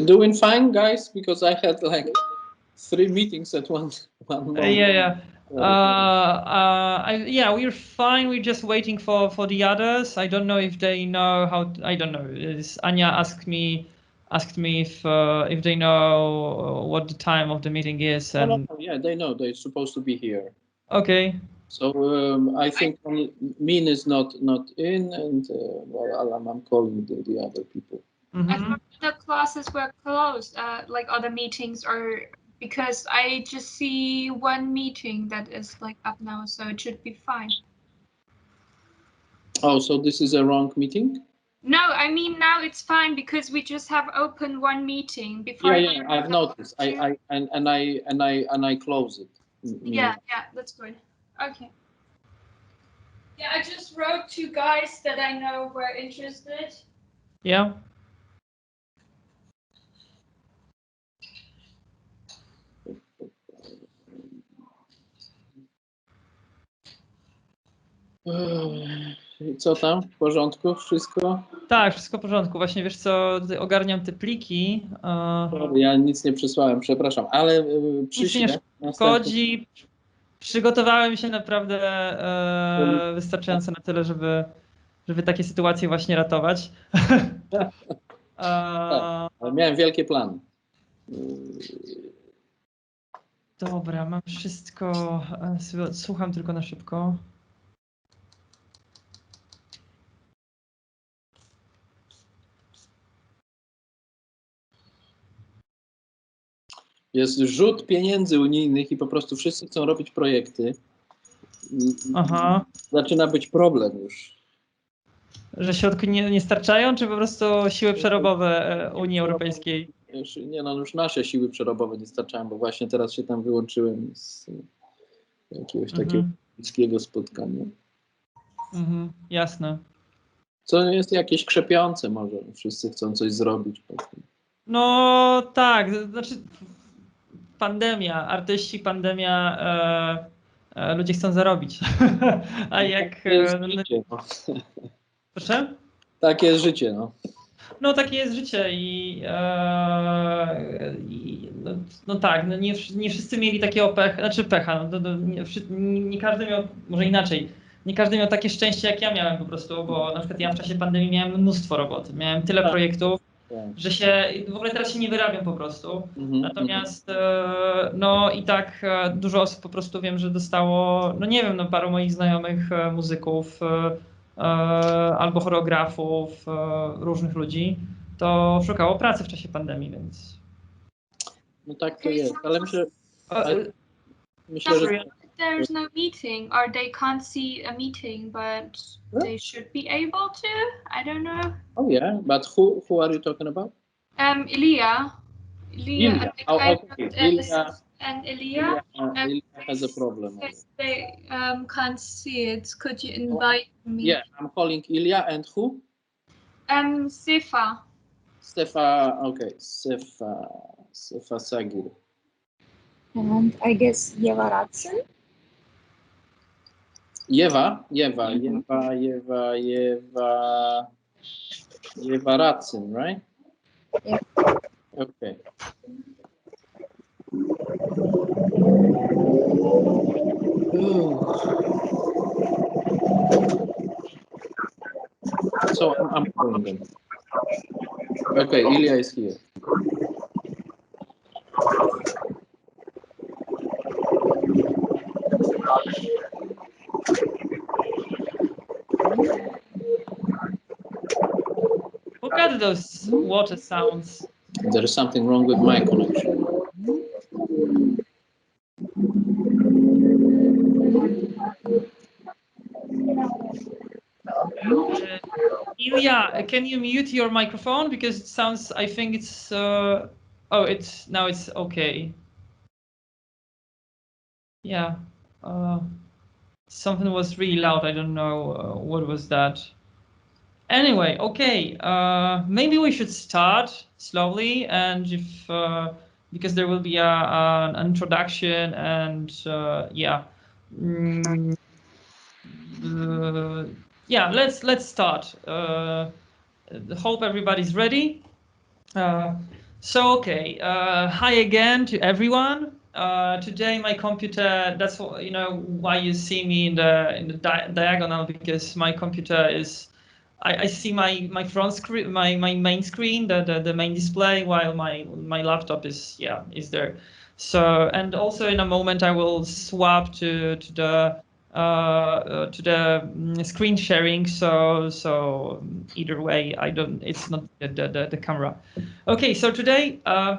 Doing fine, guys, because I had like 3 meetings at one moment. Yeah. Yeah, we're fine. We're just waiting for the others. I don't know if they know how. I don't know. Anya asked me if they know what the time of the meeting is. And no, yeah, they know they're supposed to be here. Okay. So I think Min is not in, and well, I'm calling the other people. I thought the classes were closed, like other meetings, or because I just see one meeting that is like up now, so it should be fine. Oh, so this is a wrong meeting? No, I mean now it's fine because we just have opened one meeting before. Yeah, I've noticed. I close it. Yeah, that's good. Okay. Yeah, I just wrote 2 guys that I know were interested. Yeah. Co tam? W porządku? Wszystko? Tak, wszystko w porządku. Właśnie wiesz co, tutaj ogarniam te pliki. Ja nic nie przysłałem, przepraszam, ale przyślę. Nic nie szkodzi. Przygotowałem się naprawdę wystarczająco na tyle, żeby takie sytuacje właśnie ratować. Tak, ale miałem wielkie plany. Dobra, mam wszystko. Słucham tylko na szybko. Jest rzut pieniędzy unijnych i po prostu wszyscy chcą robić projekty. Aha. Zaczyna być problem już. Że środki nie starczają, czy po prostu siły przerobowe Unii Europejskiej? Nie, no już nasze siły przerobowe nie starczają, bo właśnie teraz się tam wyłączyłem z jakiegoś takiego bliskiego spotkania. Jasne. Co jest jakieś krzepiące może, wszyscy chcą coś zrobić. No tak, znaczy pandemia, artyści, pandemia, ludzie chcą zarobić. A jak... Życie, no. Proszę? Takie jest życie, no. No takie jest życie no tak, no nie wszyscy mieli takiego pecha, nie każdy miał, może inaczej, nie każdy miał takie szczęście jak ja miałem po prostu, bo na przykład ja w czasie pandemii miałem mnóstwo roboty, miałem tyle projektów, że w ogóle teraz się nie wyrabiam po prostu, natomiast no i tak dużo osób po prostu wiem, że dostało, no nie wiem, no paru moich znajomych muzyków, albo choreografów, różnych ludzi, to szukało pracy w czasie pandemii, więc... No tak to jest, ale myślę, że... There's no meeting, or they can't see a meeting, but they should be able to. I don't know. Oh yeah, but who are you talking about? Ilya. Okay. Ilya. And Ilya has a problem. They can't see it. Could you invite me? Yeah, I'm calling Ilya and who? Sefa. Okay, Sefa Sagir. And I guess Yeva Ratsen. Yeva Ratsen, right? Yeah. Okay. So I'm calling them. Okay, Ilya is here. Look at those water sounds. There is something wrong with my connection. Ilya, can you mute your microphone, because it sounds, I think it's now it's okay. Yeah, something was really loud. I don't know what was that. Anyway, okay, maybe we should start slowly, and if because there will be an introduction, and yeah. Yeah, let's start. Hope everybody's ready. Hi again to everyone. Today my computer, that's what, why you see me in the diagonal, because my computer is, I see my front screen, my main screen, the main display, while my laptop is there. So, and also in a moment I will swap to the screen sharing. So either way, it's not the camera. Okay, so today I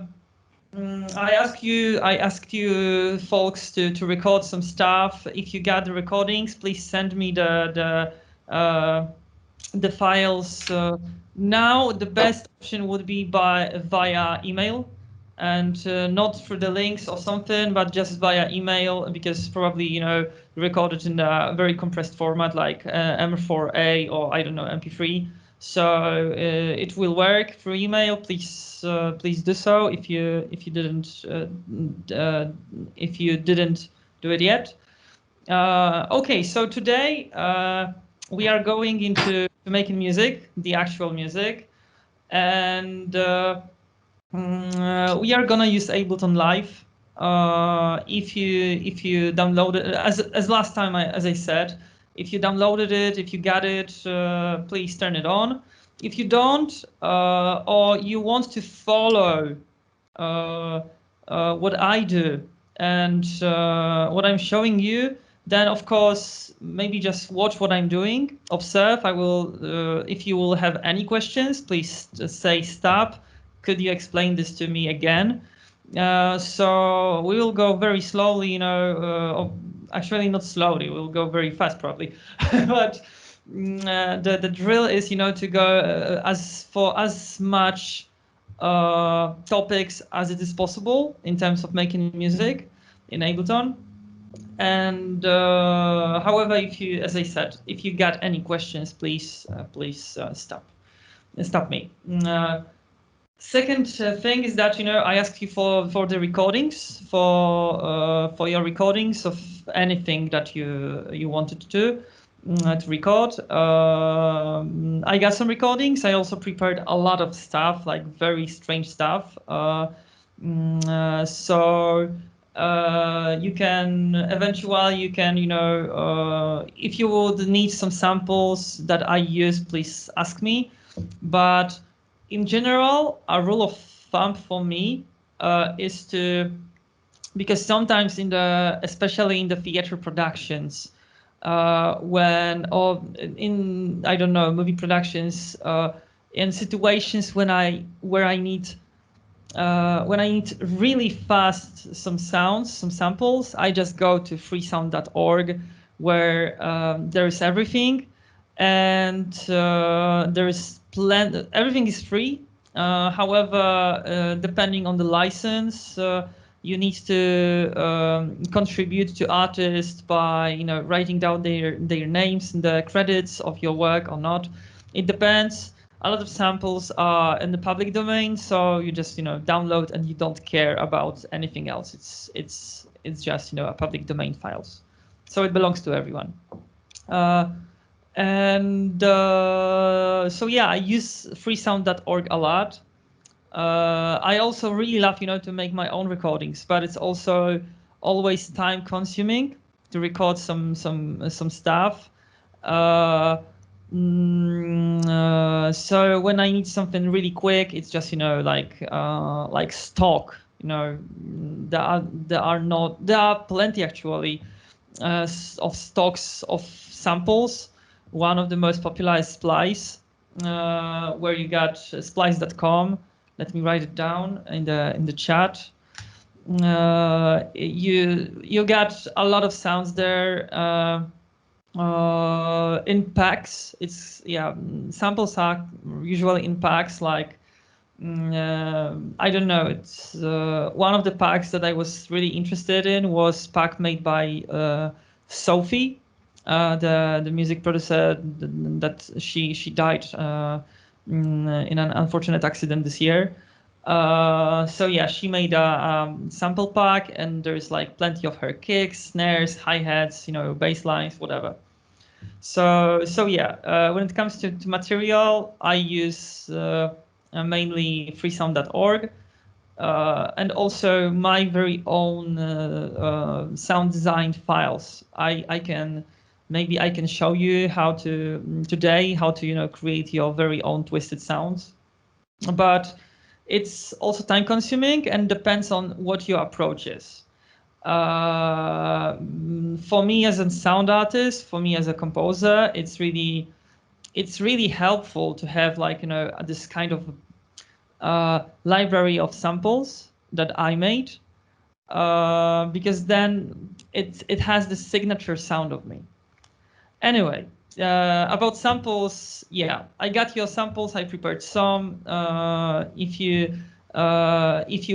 asked you folks to record some stuff. If you got the recordings, please send me the files. Now the best option would be via email, and not through the links or something, but just via email, because probably recorded in a very compressed format like M4A or I don't know, MP3. So it will work through email. Please do so if you didn't do it yet. Okay, so today we are going into making music, the actual music, and we are gonna use Ableton Live. If you download it, as last time, as I said, if you downloaded it, if you got it, please turn it on. If you don't, or you want to follow what I do and what I'm showing you, then of course maybe just watch what I'm doing, observe. I will, if you will have any questions, please just say stop. Could you explain this to me again? So we will go very slowly, actually not slowly, we'll go very fast probably, but the drill is, to go as much topics as it is possible in terms of making music in Ableton. And however, as I said, if you got any questions, please stop me. Second thing is that I asked you for the recordings, for your recordings of anything that you wanted to record. I got some recordings. I also prepared a lot of stuff, like very strange stuff. So you can eventually, if you would need some samples that I use, please ask me. But in general, a rule of thumb for me is to, because sometimes especially in the theater productions, or in, I don't know, movie productions, in situations where I need really fast some sounds, some samples, I just go to freesound.org, where there is everything, and there is everything is free. However, depending on the license, you need to contribute to artists by writing down their names and the credits of your work or not. It depends. A lot of samples are in the public domain, so you just download and you don't care about anything else. It's just a public domain files, so it belongs to everyone. So yeah, I use freesound.org a lot. I also really love to make my own recordings, but it's also always time consuming to record some stuff. So when I need something really quick, it's just like stock. There are plenty actually of stocks of samples. One of the most popular is Splice, where you got splice.com. Let me write it down in the chat. You got a lot of sounds there. In packs, samples are usually in packs, like I don't know, it's one of the packs that I was really interested in was pack made by Sophie, the music producer that she died in an unfortunate accident this year. So yeah, she made a sample pack, and there's like plenty of her kicks, snares, hi-hats, bass lines, whatever. So yeah, when it comes to material, I use mainly freesound.org, and also my very own sound design files. Maybe I can show you how to today how to create your very own twisted sounds, but it's also time consuming and depends on what your approach is. For me as a sound artist, for me as a composer, it's really helpful to have this kind of library of samples that I made, because then it has the signature sound of me. Anyway, about samples, yeah, I got your samples. I prepared some. If you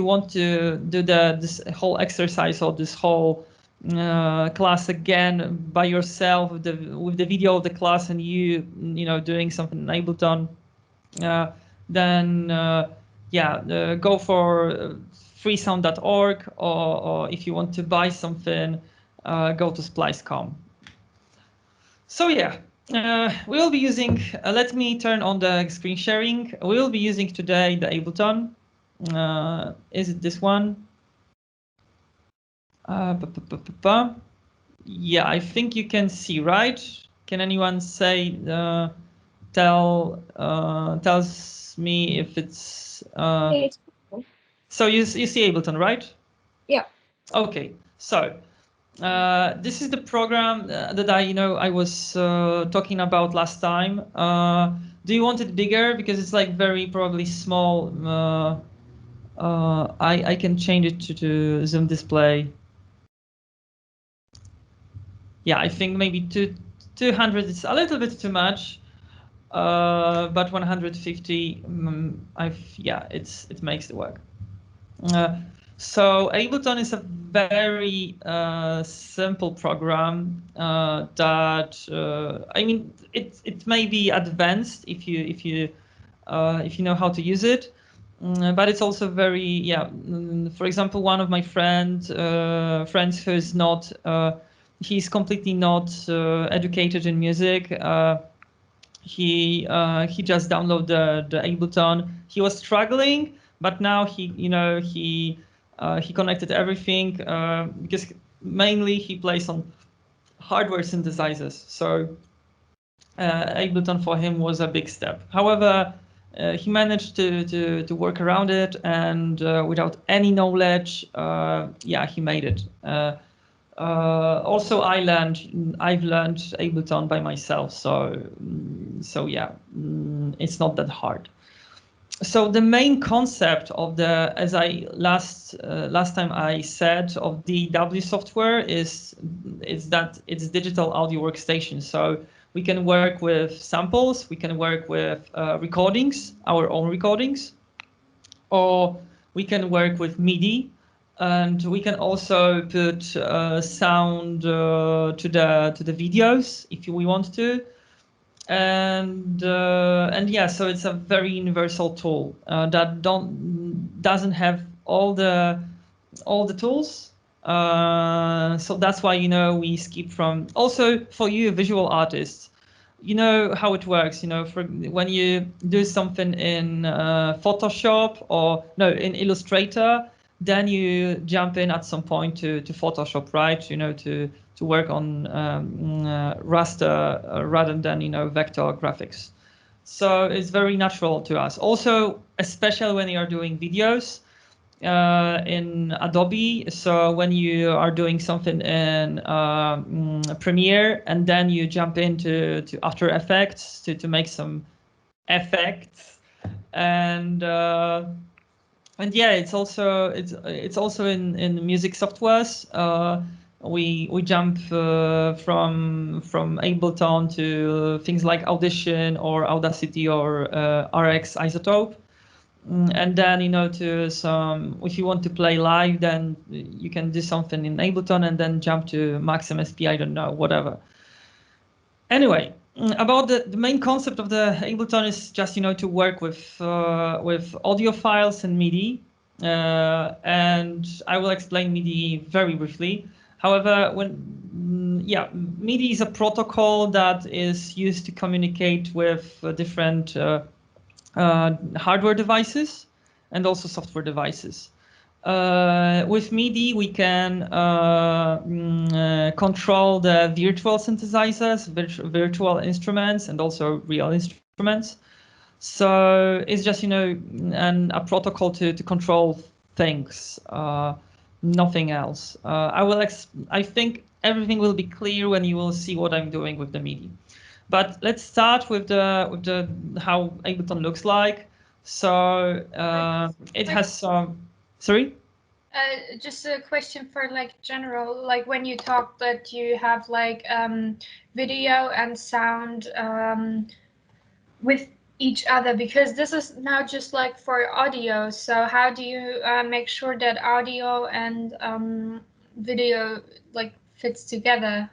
want to do this whole exercise or this whole class again by yourself with the video of the class and you doing something in Ableton, then go for freesound.org, or if you want to buy something, go to splice.com. So yeah, we will be using, let me turn on the screen sharing. We will be using today the Ableton. Is it this one? Yeah, I think you can see, right? Can anyone say, tells me if it's... Yeah, it's cool. So you see Ableton, right? Yeah. Okay, so this is the program that I was talking about last time. Do you want it bigger? Because it's like very probably small. I can change it to zoom display. Yeah, I think maybe 200 is a little bit too much, but 150, it makes it work. So Ableton is a very simple program that I mean it may be advanced if you know how to use it, but it's also very for example, one of my friends who is not he's completely not educated in music. He just downloaded the Ableton. He was struggling, but now he connected everything because mainly he plays on hardware synthesizers. So Ableton for him was a big step. However, he managed to work around it, and without any knowledge, he made it. Also, I've learned Ableton by myself, so yeah, it's not that hard. So the main concept of the, as I last time I said, of DAW software is that it's digital audio workstation. So we can work with samples, we can work with recordings, our own recordings, or we can work with MIDI, and we can also put sound to the videos if we want to. And yeah, so it's a very universal tool that doesn't have all the tools. So that's why we skip from. Also for you visual artists, you know how it works. For when you do something in Photoshop or in Illustrator, then you jump in at some point to Photoshop, right? To work on raster rather than vector graphics. So it's very natural to us. Also, especially when you are doing videos in Adobe. So when you are doing something in Premiere and then you jump into After Effects to make some effects, and yeah, it's also in music softwares. We jump from Ableton to things like Audition or Audacity or RX Isotope, and then to some. If you want to play live, then you can do something in Ableton and then jump to Max MSP. I don't know, whatever. Anyway, about the main concept of the Ableton is just to work with audio files and MIDI, and I will explain MIDI very briefly. However, MIDI is a protocol that is used to communicate with different hardware devices and also software devices. With MIDI, we can control the virtual synthesizers, virtual instruments, and also real instruments. So it's just, you know, a protocol to control things, nothing else. I think everything will be clear when you will see what I'm doing with the MIDI. But let's start with the how Ableton looks like. So it has some. Sorry. Just a question for like general, like when you talk that you have like video and sound with each other, because this is now just like for audio. So how do you make sure that audio and video like fits together?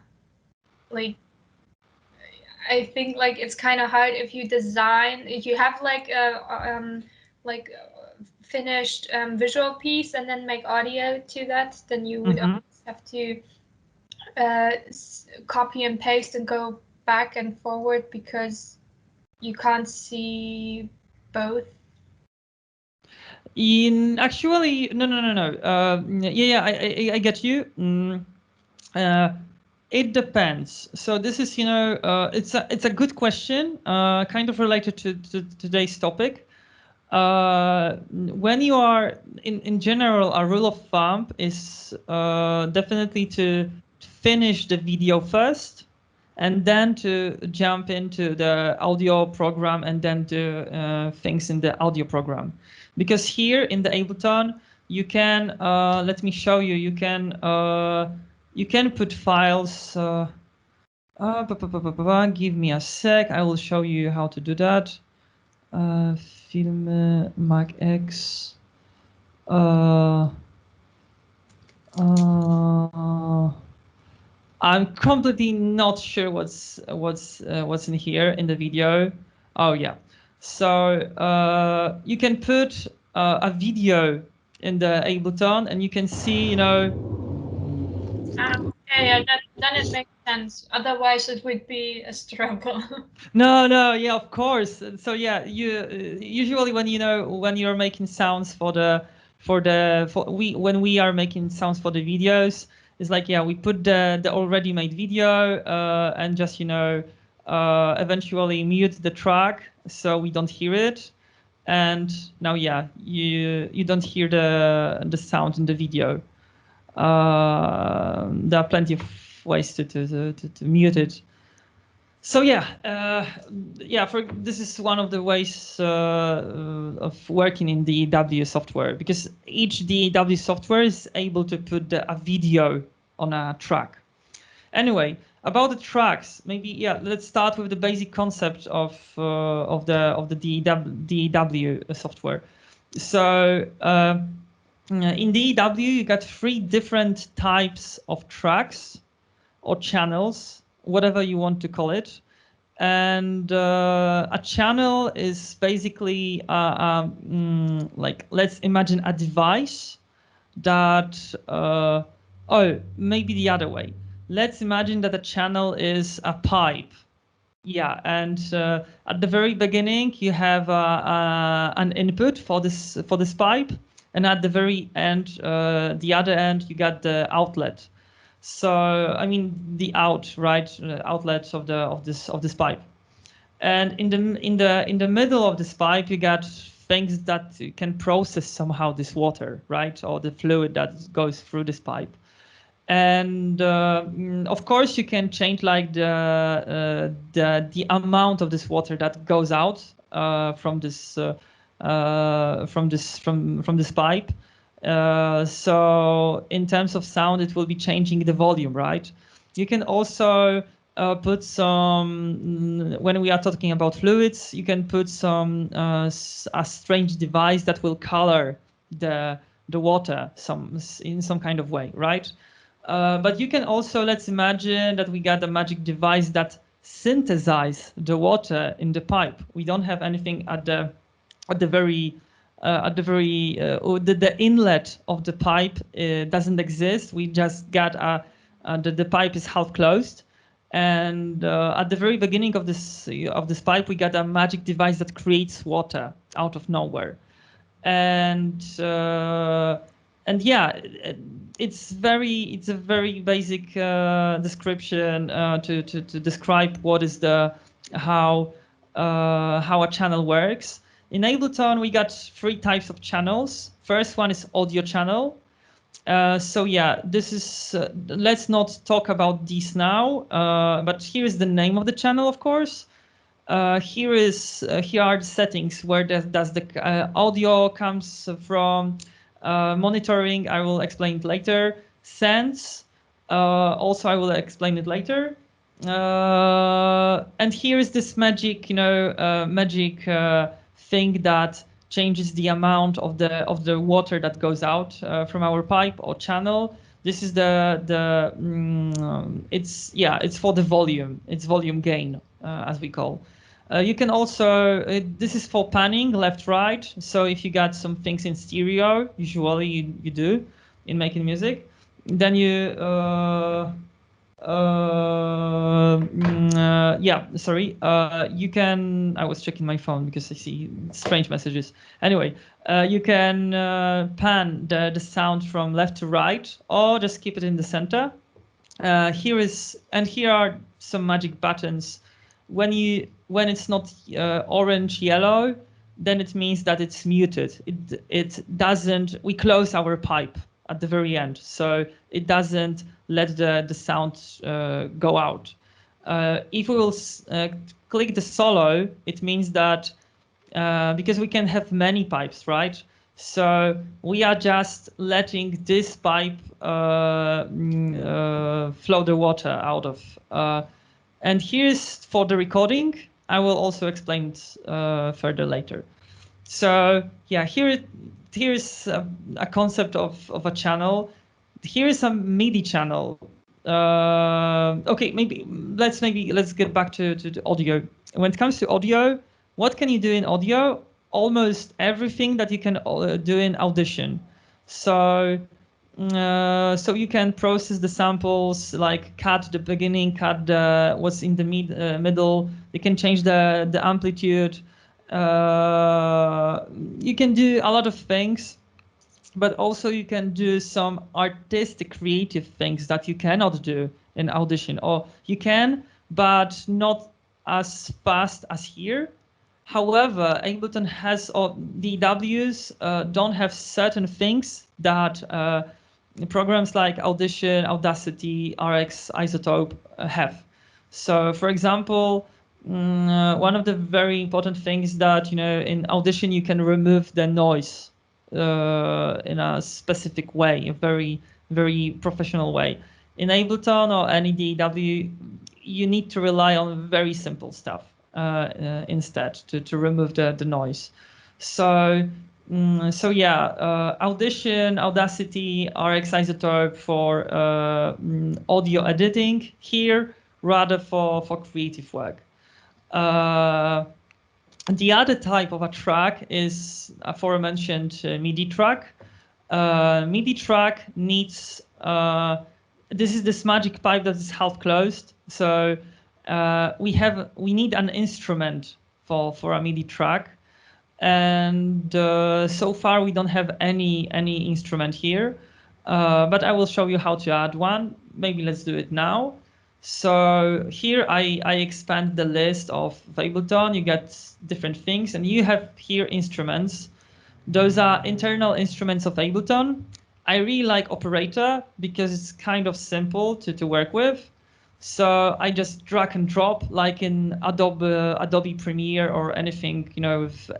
Like, I think like it's kind of hard if you design, if you have like a finished visual piece and then make audio to that, then you would always have to copy and paste and go back and forward because you can't see both. Actually, no. I get you. It depends. So this is, you know, it's a good question, kind of related to today's topic. When you are in general, a rule of thumb is definitely to finish the video first, and then to jump into the audio program and then do things in the audio program. Because here in the Ableton, you can, let me show you, you can put files, give me a sec, I will show you how to do that. Film Mac X. I'm completely not sure what's in here in the video. Oh yeah, so you can put a video in the Ableton, and you can see, you know. Yeah, then it makes sense. Otherwise, it would be a struggle. No, yeah, of course. So yeah, you usually when you're making sounds when we are making sounds for the videos, it's like, yeah, we put the already made video and just, you know, eventually mute the track so we don't hear it. And now, yeah, you don't hear the sound in the video. There are plenty of ways to mute it. So yeah, this is one of the ways of working in DAW software, because each DAW software is able to put a video on a track. Anyway, about the tracks, maybe, yeah, let's start with the basic concept of the DAW software. So in DAW, you got 3 different types of tracks or channels, whatever you want to call it. And a channel is basically like, let's imagine a device that, maybe the other way. Let's imagine that a channel is a pipe. Yeah, and at the very beginning, you have an input for this pipe, and at the very end, the other end, you got the outlet. So I mean the outlet of this pipe, and in the middle of this pipe, you got things that can process somehow this water, right, or the fluid that goes through this pipe. And of course, you can change like the amount of this water that goes out from this pipe. So in terms of sound, it will be changing the volume, right? You can also put some, when we are talking about fluids, you can put some a strange device that will color the water in some kind of way, right? But you can also, let's imagine that we got a magic device that synthesizes the water in the pipe. We don't have anything at the inlet of the pipe doesn't exist. We just got the pipe is half closed, And at the very beginning of this pipe, we got a magic device that creates water out of nowhere. And yeah, it's a very basic description to describe what is how a channel works. In Ableton, we got 3 types of channels. First one is audio channel. So yeah, this is, let's not talk about these now, but here is the name of the channel, of course. Here are the settings where does the audio comes from, monitoring, I will explain it later, sense, also I will explain it later. And here is this magic, magic thing that changes the amount of the water that goes out from our pipe or channel. This is it's for the volume. It's volume gain, as we call. You can also, this is for panning left, right. So if you got some things in stereo, usually you do in making music, then you, you can, I was checking my phone because I see strange messages. Anyway, you can pan the sound from left to right, or just keep it in the center. Here are some magic buttons. When it's not orange, yellow, then it means that it's muted. It doesn't, we close our pipe at the very end, so it doesn't let the sound go out. If we will click the solo, it means that because we can have many pipes, right? So we are just letting this pipe flow the water out of. And here's for the recording. I will also explain it further later. So yeah, here's a concept of a channel. Here is a MIDI channel. Okay, let's get back to the audio. When it comes to audio, what can you do in audio? Almost everything that you can do in Audition. So you can process the samples, like cut the beginning, cut what's in the middle. You can change the amplitude. You can do a lot of things, but also you can do some artistic, creative things that you cannot do in Audition, or you can, but not as fast as here. However, Ableton has, or DAWs don't have certain things that programs like Audition, Audacity, RX, Isotope have. So, for example, one of the very important things that, in Audition you can remove the noise in a specific way, a very, very professional way. In Ableton or any DAW, you need to rely on very simple stuff instead to remove the noise. So yeah, Audition, Audacity, RX Isotope for audio editing here, rather for creative work. The other type of a track is aforementioned MIDI track. MIDI track needs, this is this magic pipe that is half closed. So we need an instrument for a MIDI track. And so far we don't have any instrument here, but I will show you how to add one. Maybe let's do it now. So here I expand the list of Ableton. You get different things, and you have here instruments. Those are internal instruments of Ableton. I really like Operator because it's kind of simple to work with. So I just drag and drop, like in Adobe Premiere or anything, with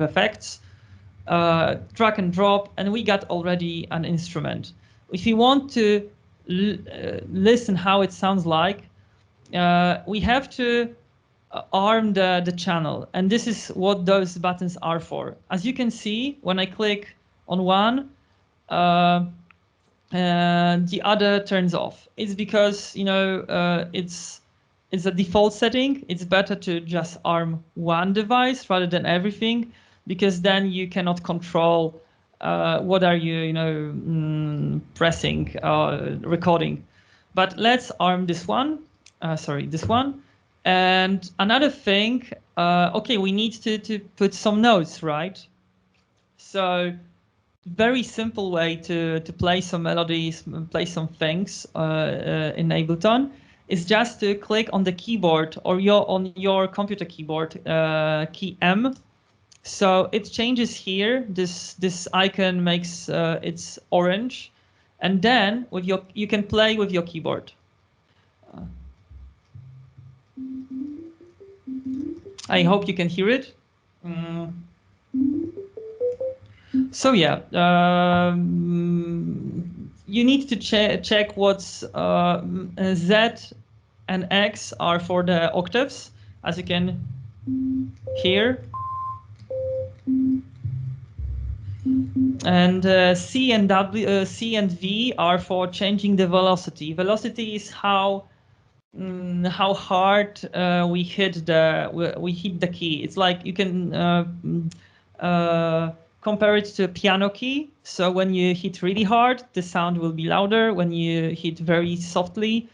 effects. Drag and drop, and we got already an instrument. If you want to listen how it sounds like, we have to arm the channel, and this is what those buttons are for. As you can see, when I click on one, the other turns off. It's because it's a default setting. It's better to just arm one device rather than everything, because then you cannot control what are you pressing, recording. But let's arm this one. sorry, this one. And another thing, okay, we need to put some notes, right? So very simple way to play some melodies, play some things in Ableton is just to click on the keyboard or on your computer keyboard, key M. So it changes here. This icon makes it's orange, and then with you can play with your keyboard. I hope you can hear it. So yeah, you need to check what's Z and X are for the octaves, as you can hear. And C and V are for changing the velocity. Velocity is how hard we hit the key. It's like you can compare it to a piano key. So when you hit really hard, the sound will be louder. When you hit very softly,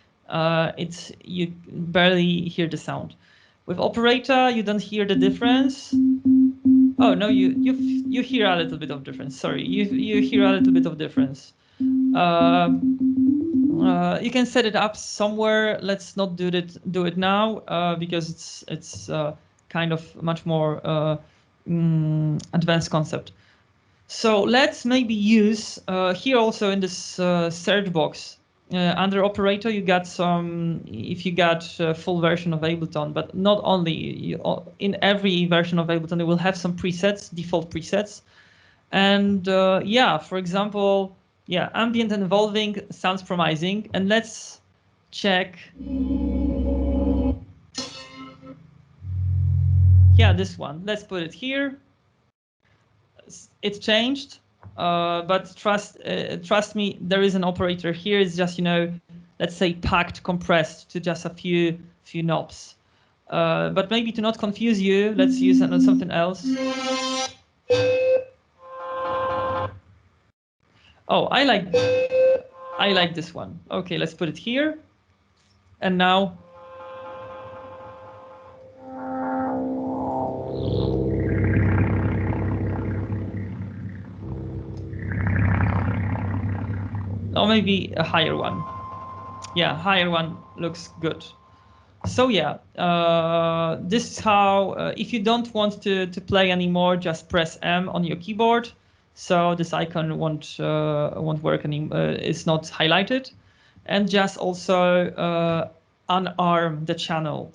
you barely hear the sound. With operator, you don't hear the difference. Oh no, you hear a little bit of difference. Sorry, you hear a little bit of difference. You can set it up somewhere. Let's not do it now because it's kind of much more advanced concept. So let's maybe use here also in this search box under operator you got some, if you got a full version of Ableton, but not only, in every version of Ableton you will have some presets, default presets. And yeah, for example, yeah, ambient and evolving sounds promising. And let's check. Yeah, this one. Let's put it here. It's changed, but trust me, there is an operator here. It's just, you know, let's say packed, compressed to just a few knobs. But maybe to not confuse you, let's use something else. Oh, I like this one. Okay, let's put it here. And now. Or maybe a higher one. Yeah, higher one looks good. So yeah, this is how, if you don't want to play anymore, just press M on your keyboard. So this icon won't work anymore. It's not highlighted, and just also unarm the channel.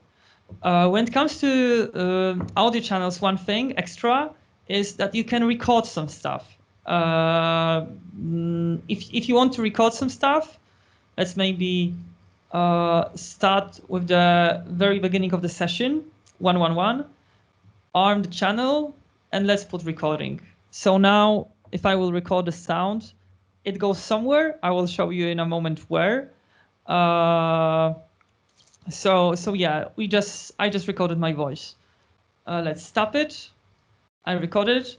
When it comes to audio channels, one thing extra is that you can record some stuff. If you want to record some stuff, let's maybe start with the very beginning of the session, 111, arm the channel, and let's put recording. So now, if I will record the sound, it goes somewhere. I will show you in a moment where. So yeah, I just recorded my voice. Let's stop it. I recorded it.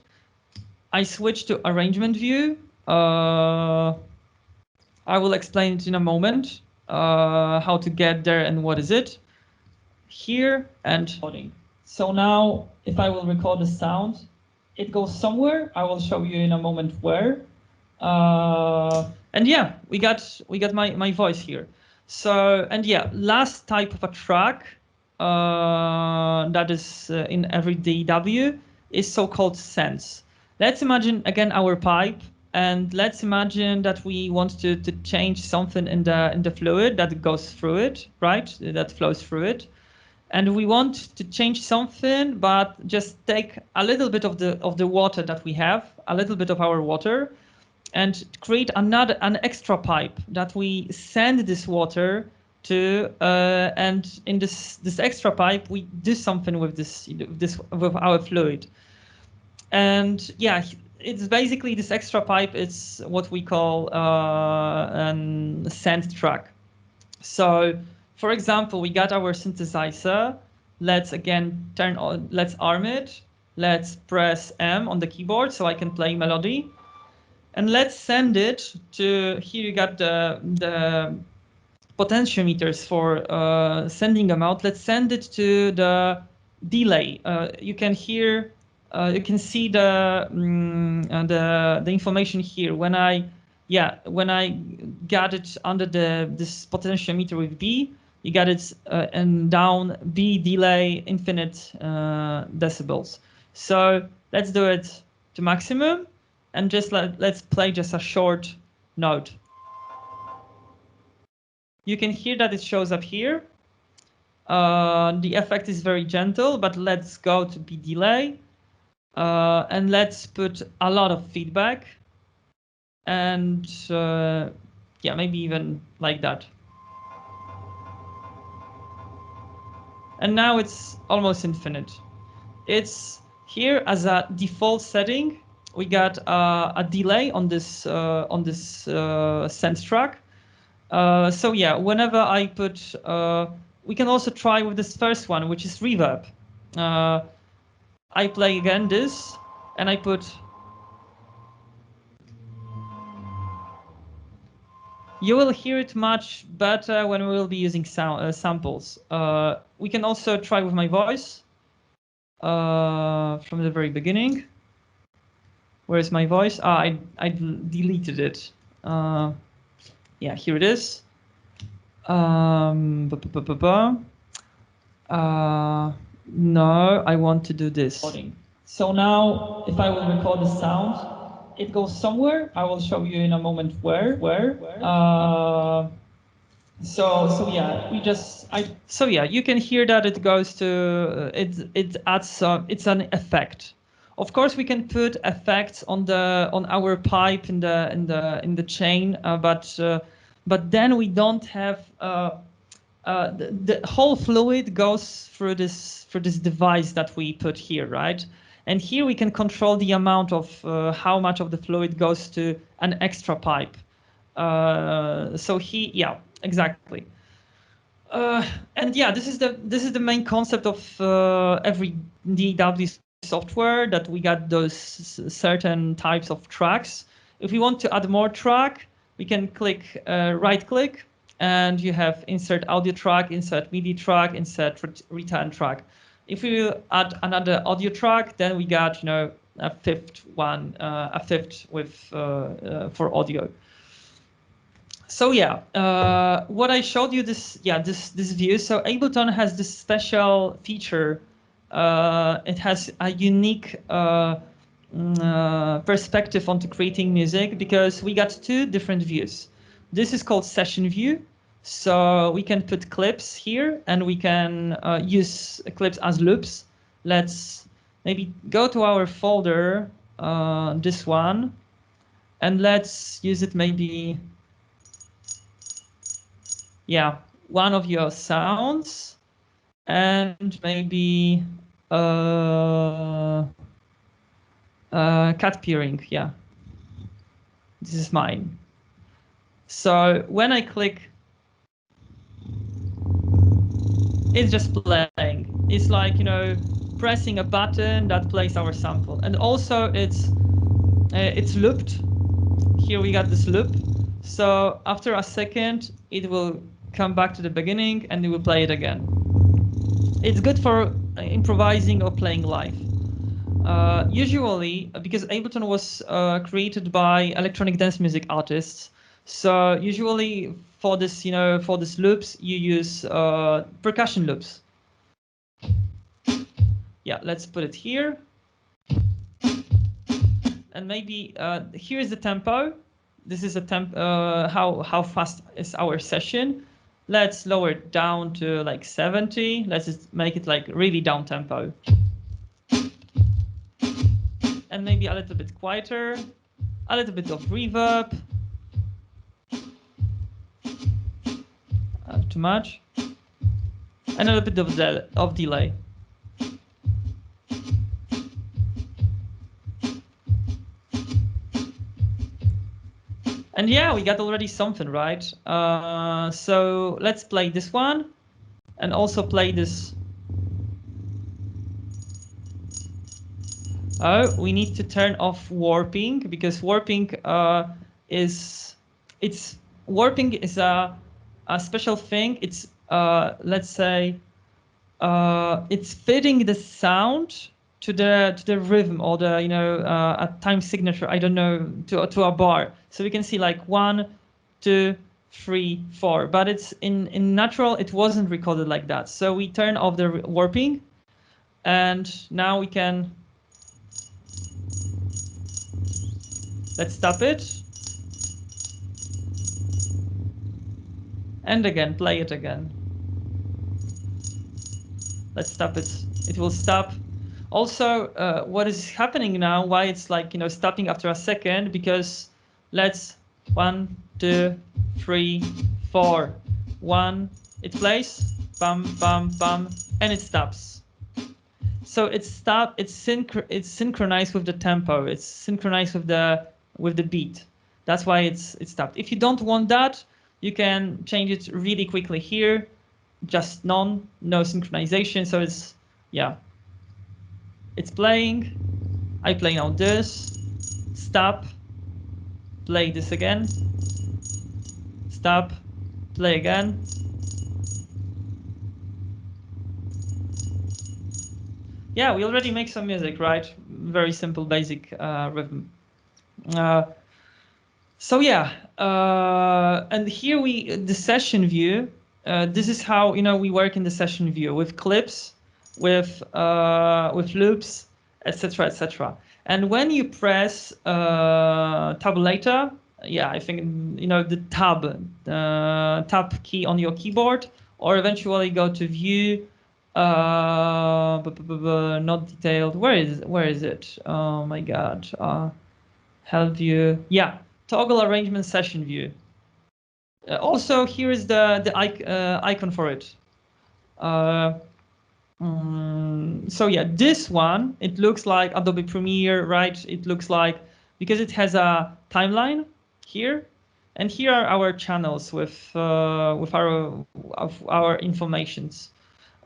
I switch to arrangement view. I will explain it in a moment, how to get there and what is it. Here and recording. So now, if I will record the sound, it goes somewhere. I will show you in a moment where. And yeah, we got my voice here. So, and yeah, last type of a track that is in every DAW is so-called sense. Let's imagine again our pipe, and let's imagine that we want to change something in the fluid that goes through it, right? That flows through it. And we want to change something, but just take a little bit of the water that we have, a little bit of our water, and create an extra pipe that we send this water to, and in this extra pipe we do something with with our fluid. And yeah, it's basically this extra pipe. It's what we call a send track. So, for example, we got our synthesizer. Let's again let's arm it. Let's press M on the keyboard so I can play melody. And let's send it to, here you got the potentiometers for sending them out. Let's send it to the delay. You can hear, you can see the information here. When I got it under this potentiometer with B, you got it and down B delay infinite decibels. So let's do it to maximum, and just let's play just a short note. You can hear that it shows up here. The effect is very gentle, but let's go to B delay, and let's put a lot of feedback, and yeah, maybe even like that. And now it's almost infinite. It's here as a default setting. We got a delay on this sense track. So yeah, whenever I put, we can also try with this first one, which is reverb. I play again this, and I put. You will hear it much better when we will be using samples. We can also try with my voice from the very beginning. Where's my voice? I deleted it. Yeah, here it is. No, I want to do this. So now, if I will record the sound, it goes somewhere. I will show you in a moment where. So yeah, you can hear that it goes to it adds it's an effect. Of course, we can put effects on our pipe in the chain, but then we don't have the whole fluid goes through this device that we put here, right? And here we can control the amount of how much of the fluid goes to an extra pipe. So yeah, exactly. And yeah, this is the main concept of every DAW software, that we got those certain types of tracks. If we want to add more track, we can click right click, and you have insert audio track, insert MIDI track, insert return track. If we add another audio track, then we got a fifth one, a fifth with for audio. So yeah, what I showed you this view. So Ableton has this special feature. It has a unique perspective onto creating music, because we got two different views. This is called session view. So we can put clips here, and we can use clips as loops. Let's maybe go to our folder, this one, and let's use it maybe. Yeah, one of your sounds, and maybe cat purring. Yeah, this is mine. So when I click, it's just playing. It's like pressing a button that plays our sample, and also it's looped. Here we got this loop. So after a second, it will come back to the beginning, and it will play it again. It's good for improvising or playing live. Usually, because Ableton was created by electronic dance music artists, so usually for this, for these loops, you use percussion loops. Yeah, let's put it here. And maybe here's the tempo. This is a how fast is our session. Let's lower it down to like 70. Let's just make it like really down tempo. And maybe a little bit quieter, a little bit of reverb. Too much. And a little bit of delay. And yeah, we got already something, right? So let's play this one, and also play this. Oh, we need to turn off warping, because warping warping is a a special thing. It's let's say it's fitting the sound to the rhythm or the a time signature. I don't know, to a bar. So we can see like 1, 2, 3, 4. But it's in natural. It wasn't recorded like that. So we turn off the warping, and now we can. Let's stop it. And again, play it again. Let's stop it. It will stop. Also, what is happening now, why it's like, stopping after a second, because let's 1, 2, 3, 4. 1, it plays, bam, bam, bam, and it stops. So it's synchronized with the tempo. It's synchronized with the beat. That's why it's stopped. If you don't want that, you can change it really quickly here. Just no synchronization. So it's, yeah, it's playing. I play now this, stop, play this again, stop, play again. Yeah, we already make some music, right? Very simple, basic rhythm. So yeah, and here the session view. This is how we work in the session view with clips, with loops, etc., etc. And when you press tabulator, yeah, I think the tab key on your keyboard, or eventually go to view. Not detailed. Where is it? Oh my God. Help view. Yeah, toggle arrangement session view. Also, here is the icon for it. So yeah, this one, it looks like Adobe Premiere, right? It looks like, because it has a timeline here, and here are our channels with our informations.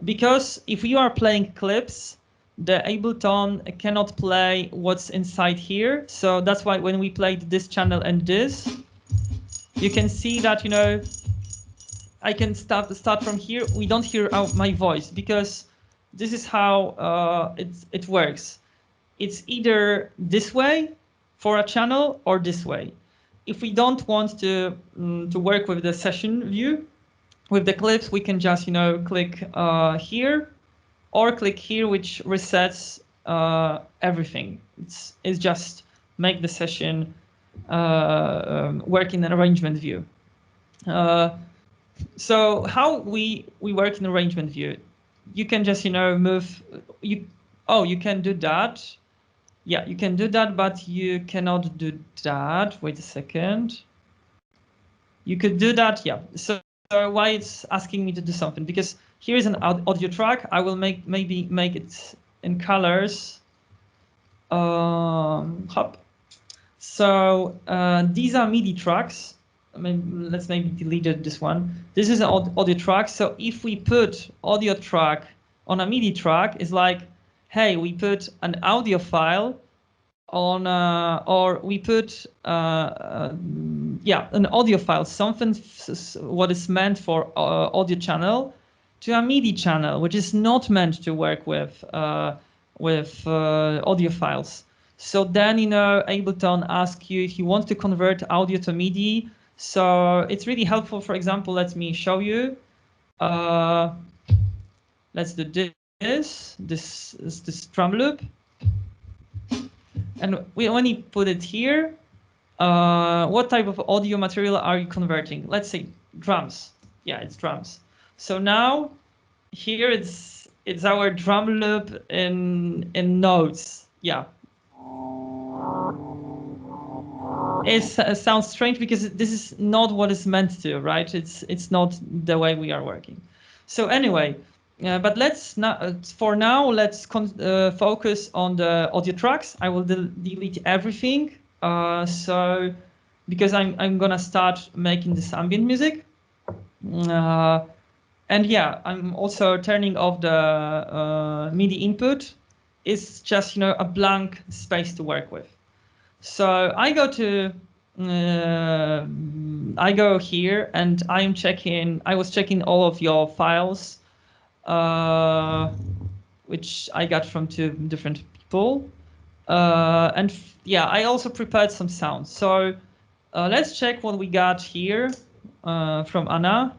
Because if you are playing clips, the Ableton cannot play what's inside here. So that's why when we played this channel and this, you can see that, I can start from here. We don't hear my voice, because this is how it works. It's either this way for a channel or this way. If we don't want to work with the session view, with the clips, we can just click here or click here, which resets everything. It's just make the session work in an arrangement view. So how we work in arrangement view? You can just move. You can do that. Yeah, you can do that, but you cannot do that. Wait a second. You could do that. Yeah. So why it's asking me to do something? Because here is an audio track. I will maybe make it in colors. Hop. So these are MIDI tracks. Let's maybe delete this one. This is an audio track. So if we put audio track on a MIDI track, it's like, hey, we put an audio file on, or we put, an audio file, something what is meant for audio channel, to a MIDI channel, which is not meant to work with audio files. So then, Ableton asks you if you want to convert audio to MIDI. So it's really helpful. For example, let me show you. Let's do this. This is this drum loop. And when you put it here, what type of audio material are you converting? Let's say drums. Yeah, it's drums. So now here it's our drum loop in notes. Yeah. It sounds strange because this is not what it's meant to, right? It's not the way we are working. So anyway, but let's not, for now, let's focus on the audio tracks. I will delete everything. So because I'm gonna start making this ambient music. And yeah, I'm also turning off the MIDI input. It's just a blank space to work with. So I go to I go here and I was checking all of your files, which I got from 2 different people. And yeah, I also prepared some sounds. So let's check what we got here from Anna.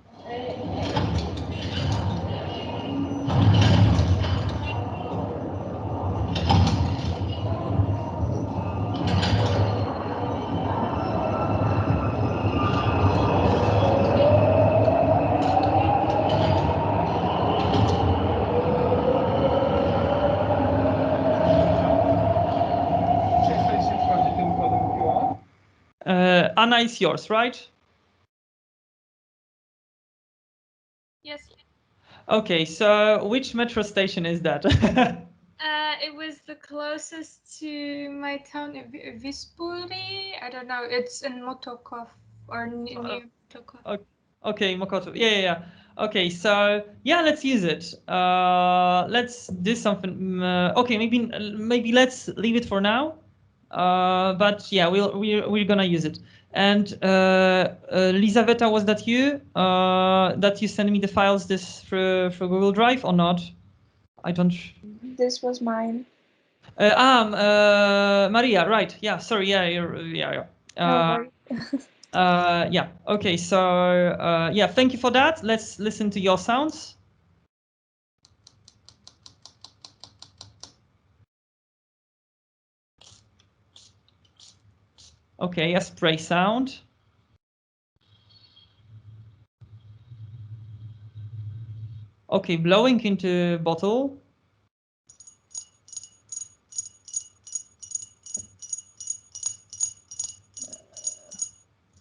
Anna, is yours, right? Yes. Okay, so which metro station is that? It was the closest to my town, Vispuri. I don't know. It's in Motokov or near Motokov. Okay, Mokoto. Yeah. Okay, so yeah, let's use it. Let's do something. Okay, maybe let's leave it for now. But yeah, we're gonna use it. And Lizaveta, was that you? That you send me the files this through Google Drive or not? I don't. This was mine. Maria, right? Yeah. Sorry. Yeah. No worries. Yeah. Okay. So yeah, thank you for that. Let's listen to your sounds. Okay, a spray sound. Okay, blowing into bottle.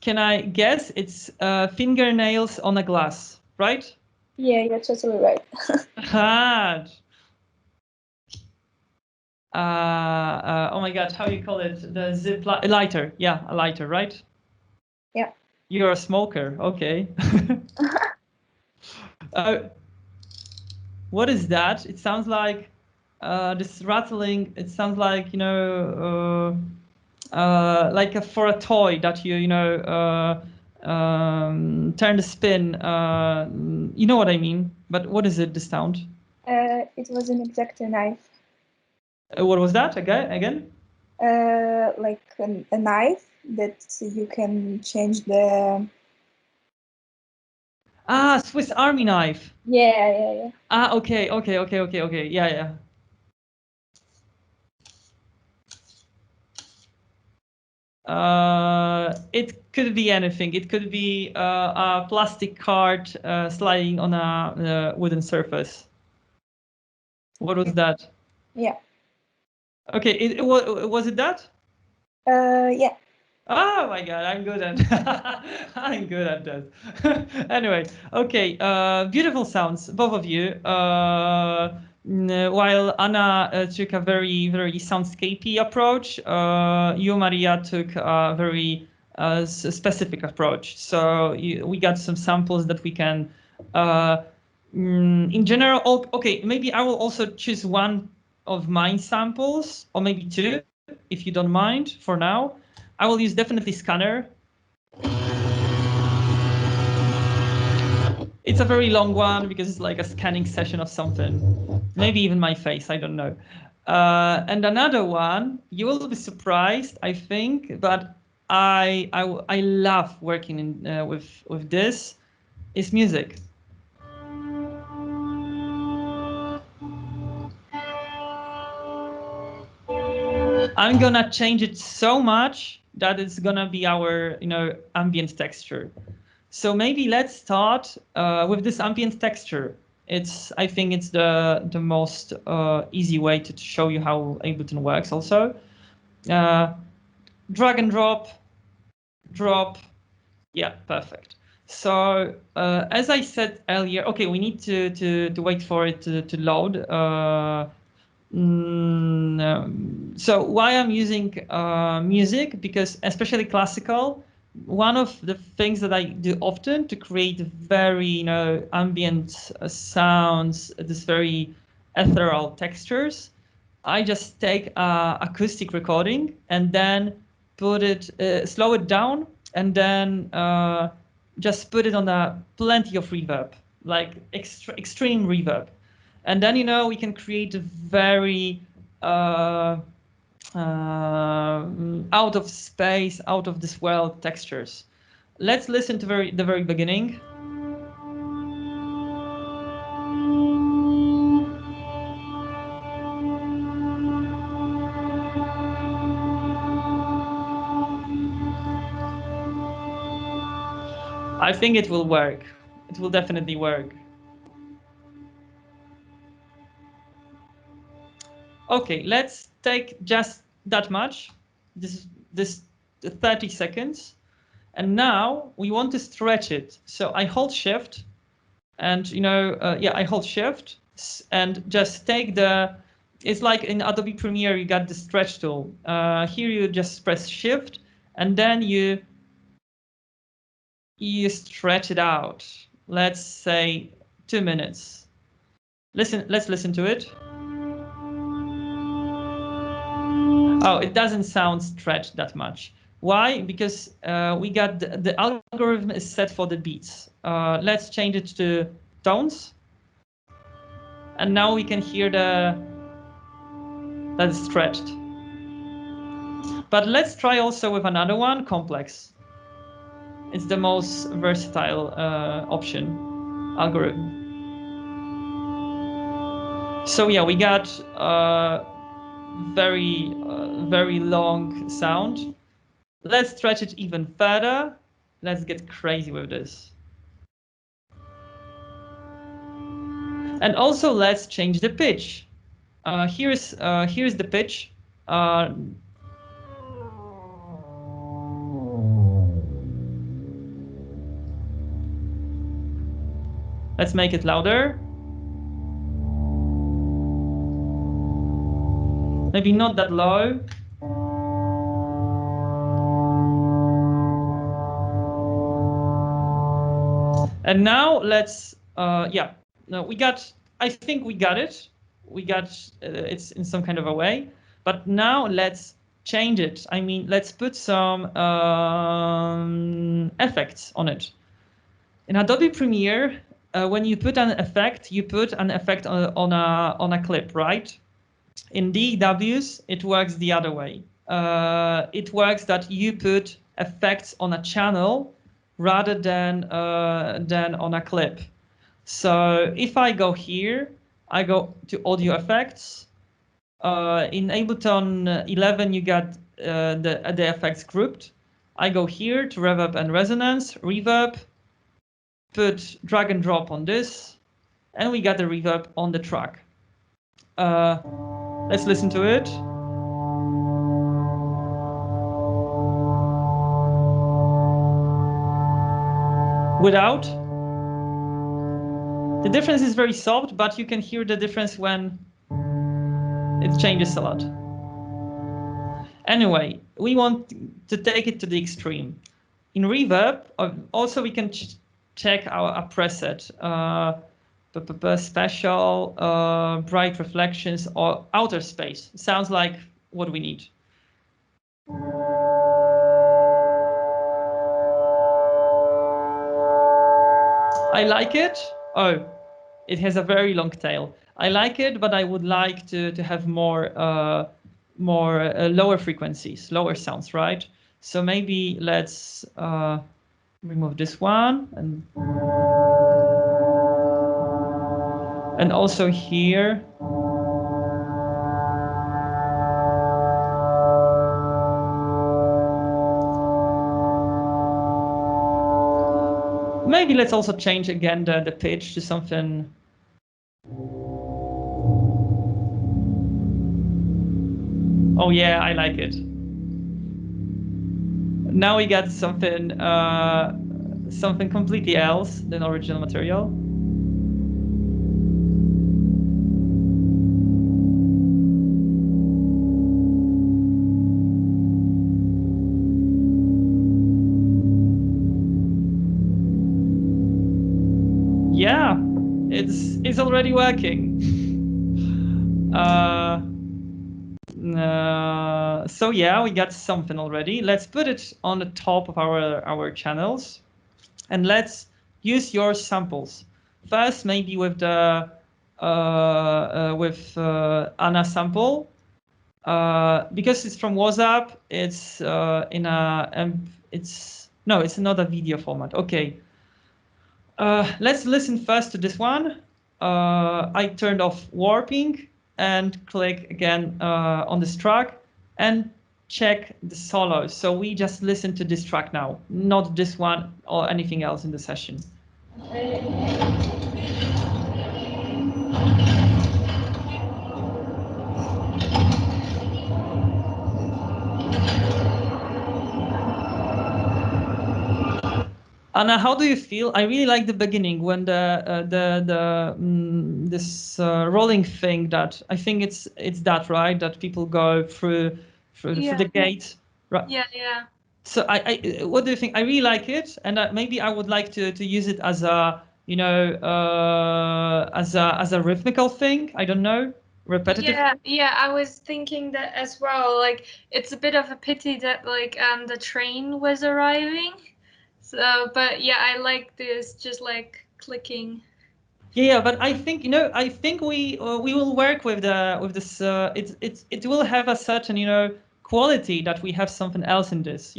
Can I guess it's fingernails on a glass, right? Yeah, you're totally right. Hard. Oh my God, how do you call it? The zip lighter. Yeah, a lighter, right? Yeah. You're a smoker. Okay. What is that? It sounds like this rattling. It sounds like, you know, like for a toy that you turn the spin. You know what I mean? But what is it? The sound? It was an X-Acto knife. What was that again? Like a knife that you can change the. Ah, Swiss Army knife. Yeah. Ah, okay. Yeah. It could be anything. It could be a plastic card sliding on a wooden surface. What was that? Yeah. Okay, was it that? Yeah. Oh my God, I'm good at I'm good at that. Anyway, okay, beautiful sounds, both of you. While Anna took a very soundscapey approach, you, Maria, took a very specific approach. So we got some samples that we can, in general. Okay, maybe I will also choose one of mine samples, or maybe 2, if you don't mind, for now. I will use definitely Scanner. It's a very long one because it's like a scanning session of something. Maybe even my face, I don't know. And another one, you will be surprised, I think, but I love working with this, is music. I'm gonna change it so much that it's gonna be our, ambient texture. So maybe let's start with this ambient texture. I think it's the most easy way to show you how Ableton works. Also, drag and drop. Yeah, perfect. So as I said earlier, okay, we need to wait for it to load. So why I'm using music, because especially classical, one of the things that I do often to create very ambient sounds, this very ethereal textures, I just take acoustic recording and then put it slow it down and then just put it on plenty of reverb, like extreme reverb. And then, we can create a very out of space, out of this world textures. Let's listen to the very beginning. I think it will work. It will definitely work. Okay, let's take just that much. This 30 seconds. And now we want to stretch it. So I hold Shift, and I hold Shift and just take it's like in Adobe Premiere, you got the stretch tool. Here you just press Shift, and then you stretch it out. Let's say 2 minutes. Let's listen to it. Oh, it doesn't sound stretched that much. Why? Because we got the algorithm is set for the beats. Let's change it to tones. And now we can hear that's stretched. But let's try also with another one, complex. It's the most versatile option, algorithm. So yeah, we got very long sound. Let's stretch it even further. Let's get crazy with this. And also let's change the pitch. Here's the pitch. Let's make it louder. Maybe not that low. And now let's, no, I think we got it. We got it's in some kind of a way, but now let's change it. I mean, let's put some effects on it. In Adobe Premiere, when you put an effect, you put an effect on a clip, right? In DAWs, it works the other way. It works that you put effects on a channel rather than on a clip. So if I go here, I go to audio effects. In Ableton 11, you got the effects grouped. I go here to reverb and resonance, reverb, put drag and drop on this, and we got the reverb on the track. Let's listen to it. Without. The difference is very soft, but you can hear the difference when it changes a lot. Anyway, we want to take it to the extreme. In reverb, also we can check our preset. Special, bright reflections, or outer space. Sounds like what we need. I like it. Oh, it has a very long tail. I like it, but I would like to have more lower frequencies, lower sounds, right? So maybe let's remove this one and also here. Maybe let's also change again the pitch to something. Oh yeah, I like it. Now we got something something completely else than original material. Yeah, it's already working. So yeah, we got something already. Let's put it on the top of our channels, and let's use your samples. First, maybe with the Anna sample, because it's from WhatsApp. It's it's not a video format. Okay. Let's listen first to this one. I turned off warping and click again on this track and check the solos. So we just listen to this track now, not this one or anything else in the session. Anna, how do you feel? I really like the beginning when this rolling thing that I think it's that, right, that people go through the gate, right? Yeah. So I what do you think? I really like it, and maybe I would like to use it as a as a rhythmical thing. I don't know, repetitive. Yeah, I was thinking that as well. Like, it's a bit of a pity that the train was arriving. So, but yeah, I like this, just like clicking. Yeah, but I think I think we will work with this. It will have a certain quality that we have something else in this.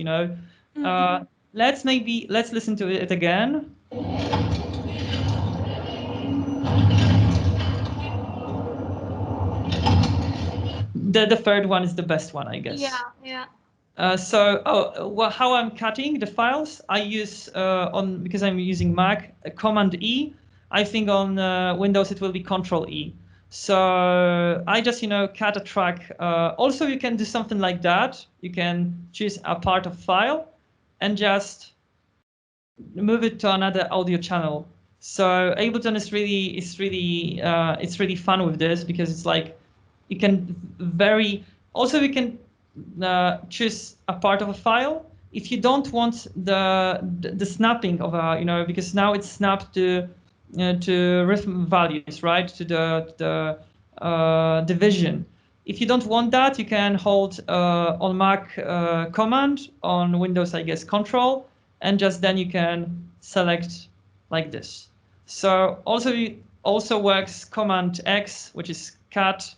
Let's listen to it again. The third one is the best one, I guess. Yeah. How I'm cutting the files, I use because I'm using Mac, Command E. I think on Windows it will be Control E. So I just cut a track. Also, you can do something like that. You can choose a part of file and just move it to another audio channel. So Ableton is really fun with this, because it's like you can also you can choose a part of a file if you don't want the snapping of a because now it's snapped to rhythm values, right, to the division. If you don't want that, you can hold on Mac Command, on Windows I guess Control, and just then you can select like this. So also works Command X, which is cut,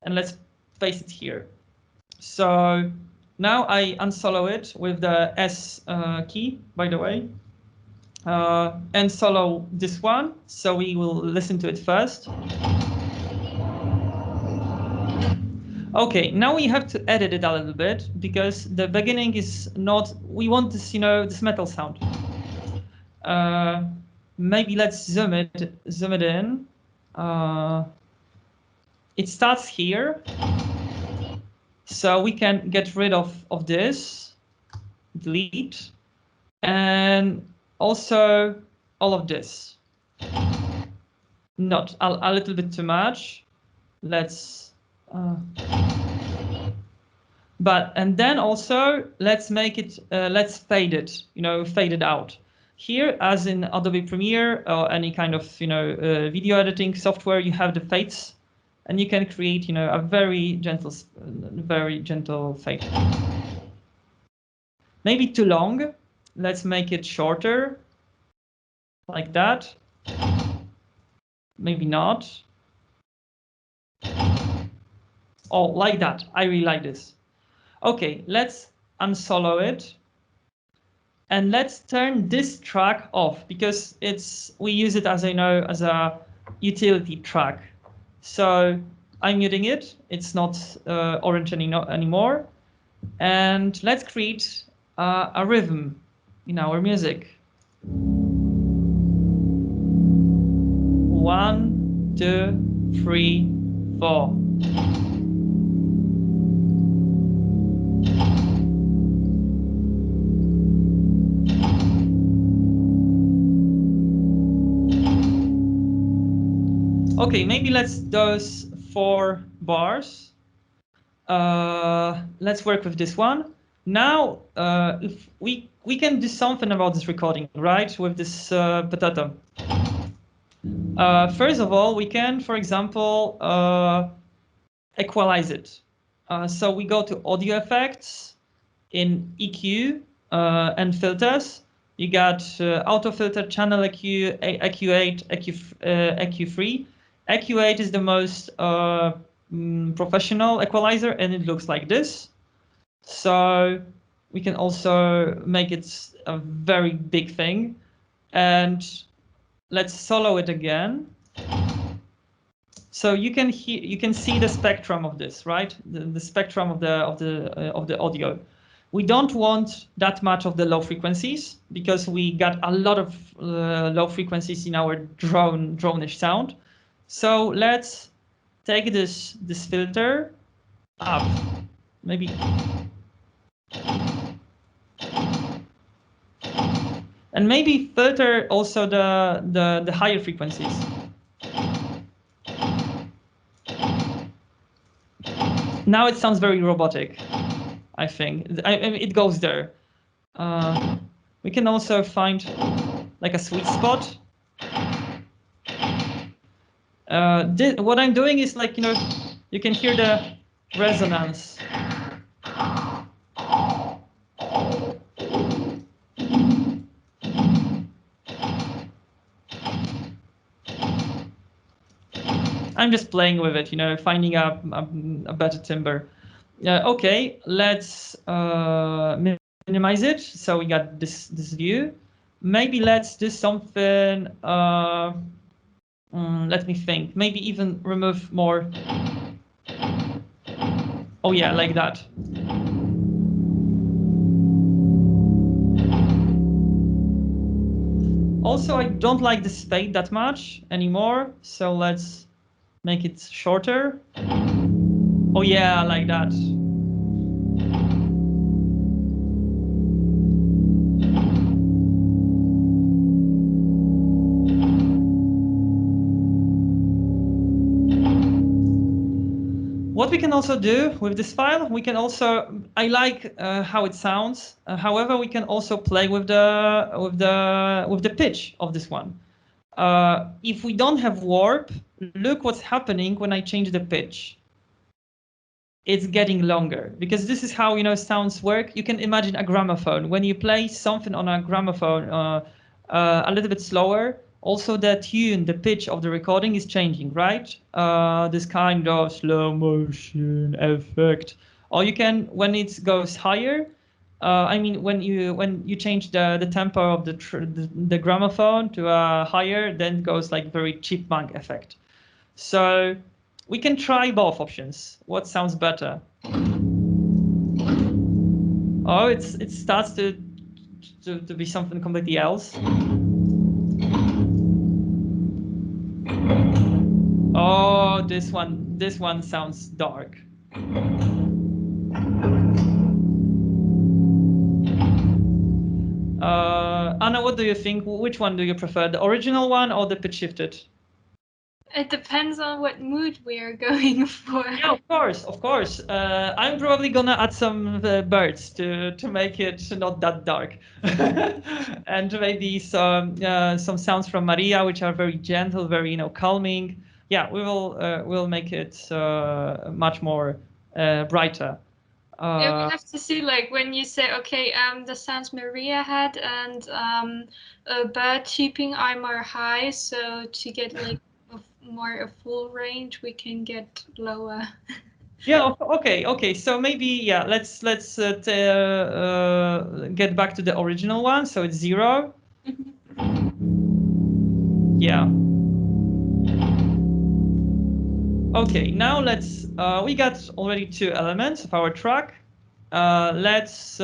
and let's paste it here. So now I unsolo it with the S key, by the way, and solo this one. So we will listen to it first. Okay, now we have to edit it a little bit, because the beginning is not, we want this, this metal sound. Maybe let's zoom it in. It starts here. So we can get rid of this, delete, and also all of this. Not a little bit too much. Let's, and then also let's make it, let's fade it, fade it out. Here, as in Adobe Premiere or any kind of, video editing software, you have the fades. And you can create, a very gentle fade. Maybe too long. Let's make it shorter, like that. Maybe not. Oh, like that. I really like this. Okay, let's unsolo it. And let's turn this track off, because we use it as as a utility track. So I'm muting it. It's not orange anymore. And let's create a rhythm in our music. 1, 2, 3, 4. Okay, maybe let's do those 4 bars. Let's work with this one. Now, if we can do something about this recording, right? With this potato. First of all, we can, for example, equalize it. So we go to audio effects in EQ and filters. You got auto filter, channel EQ, EQ8, EQ3. EQ8 is the most professional equalizer, and it looks like this. So we can also make it a very big thing. And let's solo it again. So you can see the spectrum of this, right? The spectrum of the audio. We don't want that much of the low frequencies because we got a lot of low frequencies in our drone-ish sound. So let's take this filter up, maybe. And maybe filter also the higher frequencies. Now it sounds very robotic, I think. I mean, it goes there. We can also find like a sweet spot. What I'm doing is like, you can hear the resonance. I'm just playing with it, finding a better timbre. Okay, let's minimize it. So we got this view. Maybe let's do something. Let me think. Maybe even remove more. Oh yeah, like that. Also, I don't like this fade that much anymore. So let's make it shorter. Oh yeah, like that. What we can also do with this file, we can also, I like how it sounds. However, we can also play with the pitch of this one. If we don't have warp, look what's happening when I change the pitch. It's getting longer because this is how sounds work. You can imagine a gramophone. When you play something on a gramophone a little bit slower, also the tune, the pitch of the recording is changing, right? This kind of slow motion effect. Or you can, when it goes higher, I mean, when you change the tempo of the gramophone to a higher, then it goes like very chipmunk effect. So we can try both options. What sounds better? Oh, it starts to be something completely else. Oh, this one sounds dark. Anna, what do you think? Which one do you prefer, the original one or the pitch shifted? It depends on what mood we are going for. Yeah, of course. I'm probably gonna add some birds to make it not that dark, and maybe some sounds from Maria, which are very gentle, very calming. Yeah, we'll make it much more brighter. Yeah, we have to see, like, when you say, okay, the sounds Maria had and bird cheeping are more high, so to get like a full range, we can get lower. Yeah. Okay. So maybe let's get back to the original one. So it's 0. Yeah. Okay. Now let's. We got already 2 elements of our track. Let's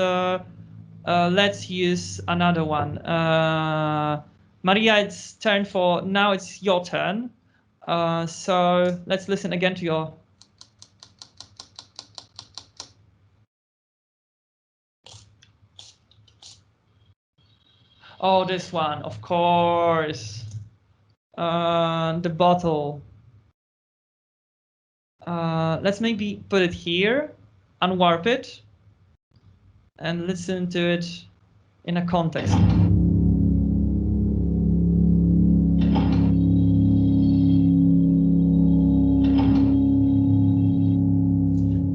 use another one. Maria, it's turn for now. It's your turn. So let's listen again to your. Oh, this one, of course. The bottle. Let's maybe put it here, unwarp it, and listen to it in a context.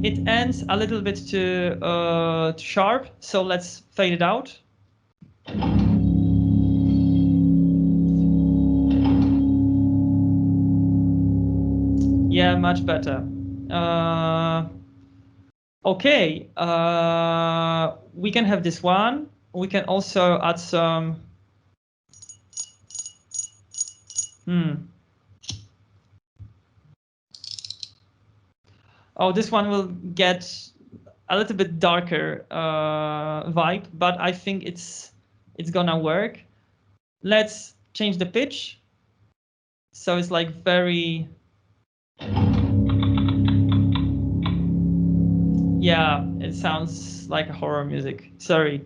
it ends a little bit too sharp, so let's fade it out. Yeah, much better. Okay, we can have this one. We can also add some. Oh, this one will get a little bit darker vibe, but I think it's gonna work. Let's change the pitch. So it's like very. Yeah, it sounds like horror music. Sorry.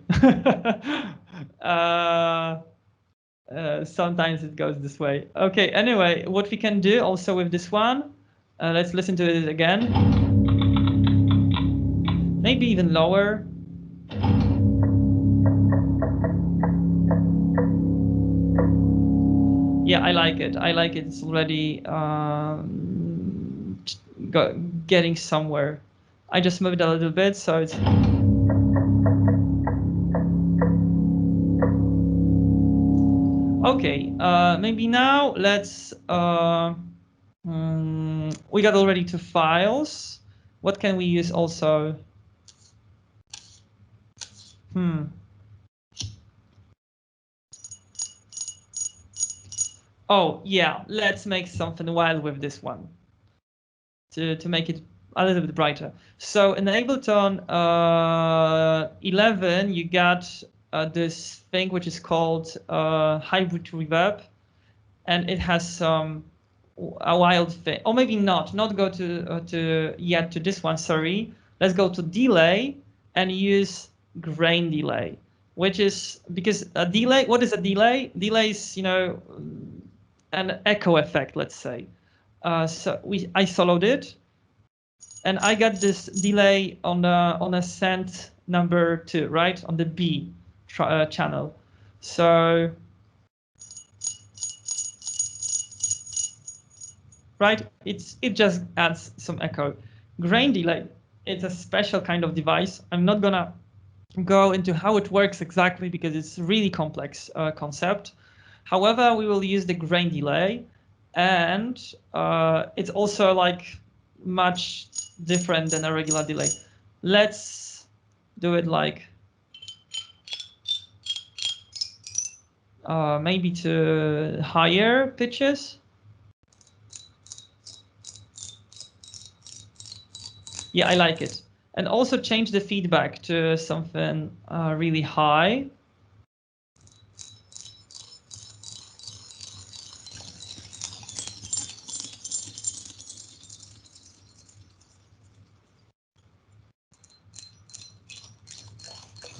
Sometimes it goes this way. Okay, anyway, what we can do also with this one, let's listen to it again. Maybe even lower. Yeah, I like it. I like it. It's already getting somewhere. I just moved a little bit, so it's. Okay, maybe now let's. We got already 2 files. What can we use also? Oh yeah, let's make something wild with this one to make it a little bit brighter. So in the Ableton 11, you got this thing which is called hybrid reverb, and it has some a wild thing. Or maybe not go to this one. Sorry, let's go to delay and use grain delay, which is because a delay. What is a delay? Delay is, you know, an echo effect, let's say. So I soloed it, and I got this delay on a send number 2, right, on the B channel. So right, it just adds some echo. Grain delay, it's a special kind of device. I'm not gonna go into how it works exactly because it's a really complex concept. However, we will use the grain delay, and it's also like much different than a regular delay. Let's do it like maybe to higher pitches. Yeah, I like it. And also change the feedback to something really high.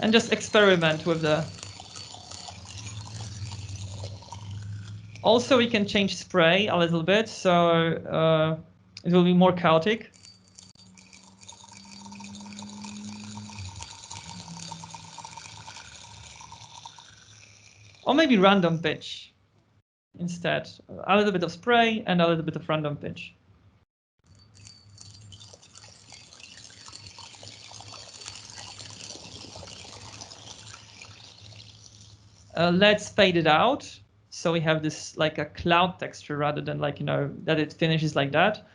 And just experiment with the. Also, we can change spray a little bit, so it will be more chaotic. Or maybe random pitch instead. A little bit of spray and a little bit of random pitch. Let's fade it out. So we have this like a cloud texture rather than like, you know, that it finishes like that.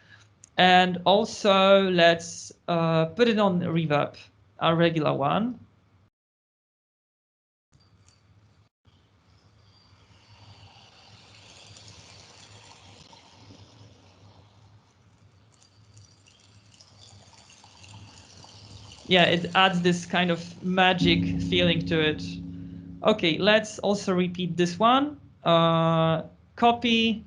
And also let's put it on reverb, a regular one. Yeah, it adds this kind of magic feeling to it. Okay, let's also repeat this one. Copy,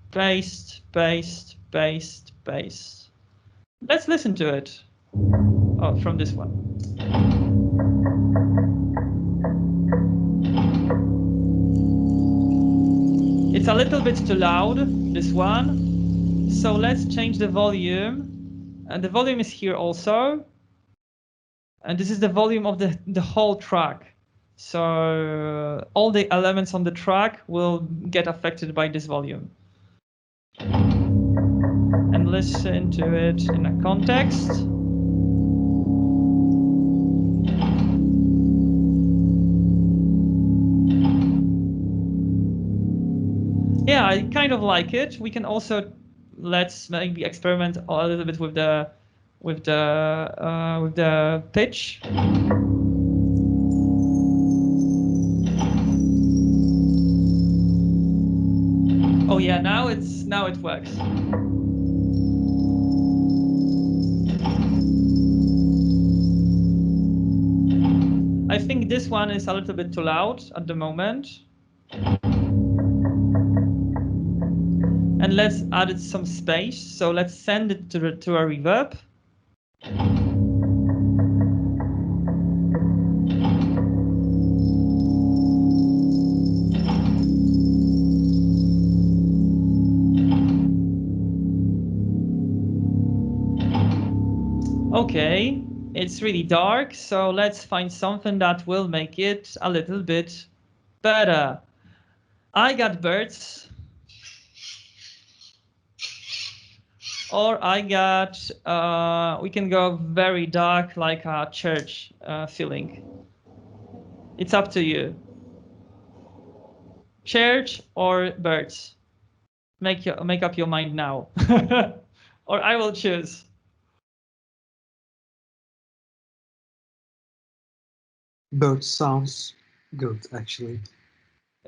paste, paste, paste, paste. Let's listen to it. Oh, from this one. It's a little bit too loud, this one. So let's change the volume. And the volume is here also. And this is the volume of the whole track. So all the elements on the track will get affected by this volume. And listen to it in a context. kind of like it. We can also let's maybe experiment a little bit with the pitch. Oh yeah, now it works. I think this one is a little bit too loud at the moment. And let's add it some space. So let's send it to a reverb. Okay, it's really dark, so let's find something that will make it a little bit better. I got birds. Or I got, we can go very dark, like a church feeling. It's up to you. Church or birds? Make up your mind now. Or I will choose. Birds sounds good, actually.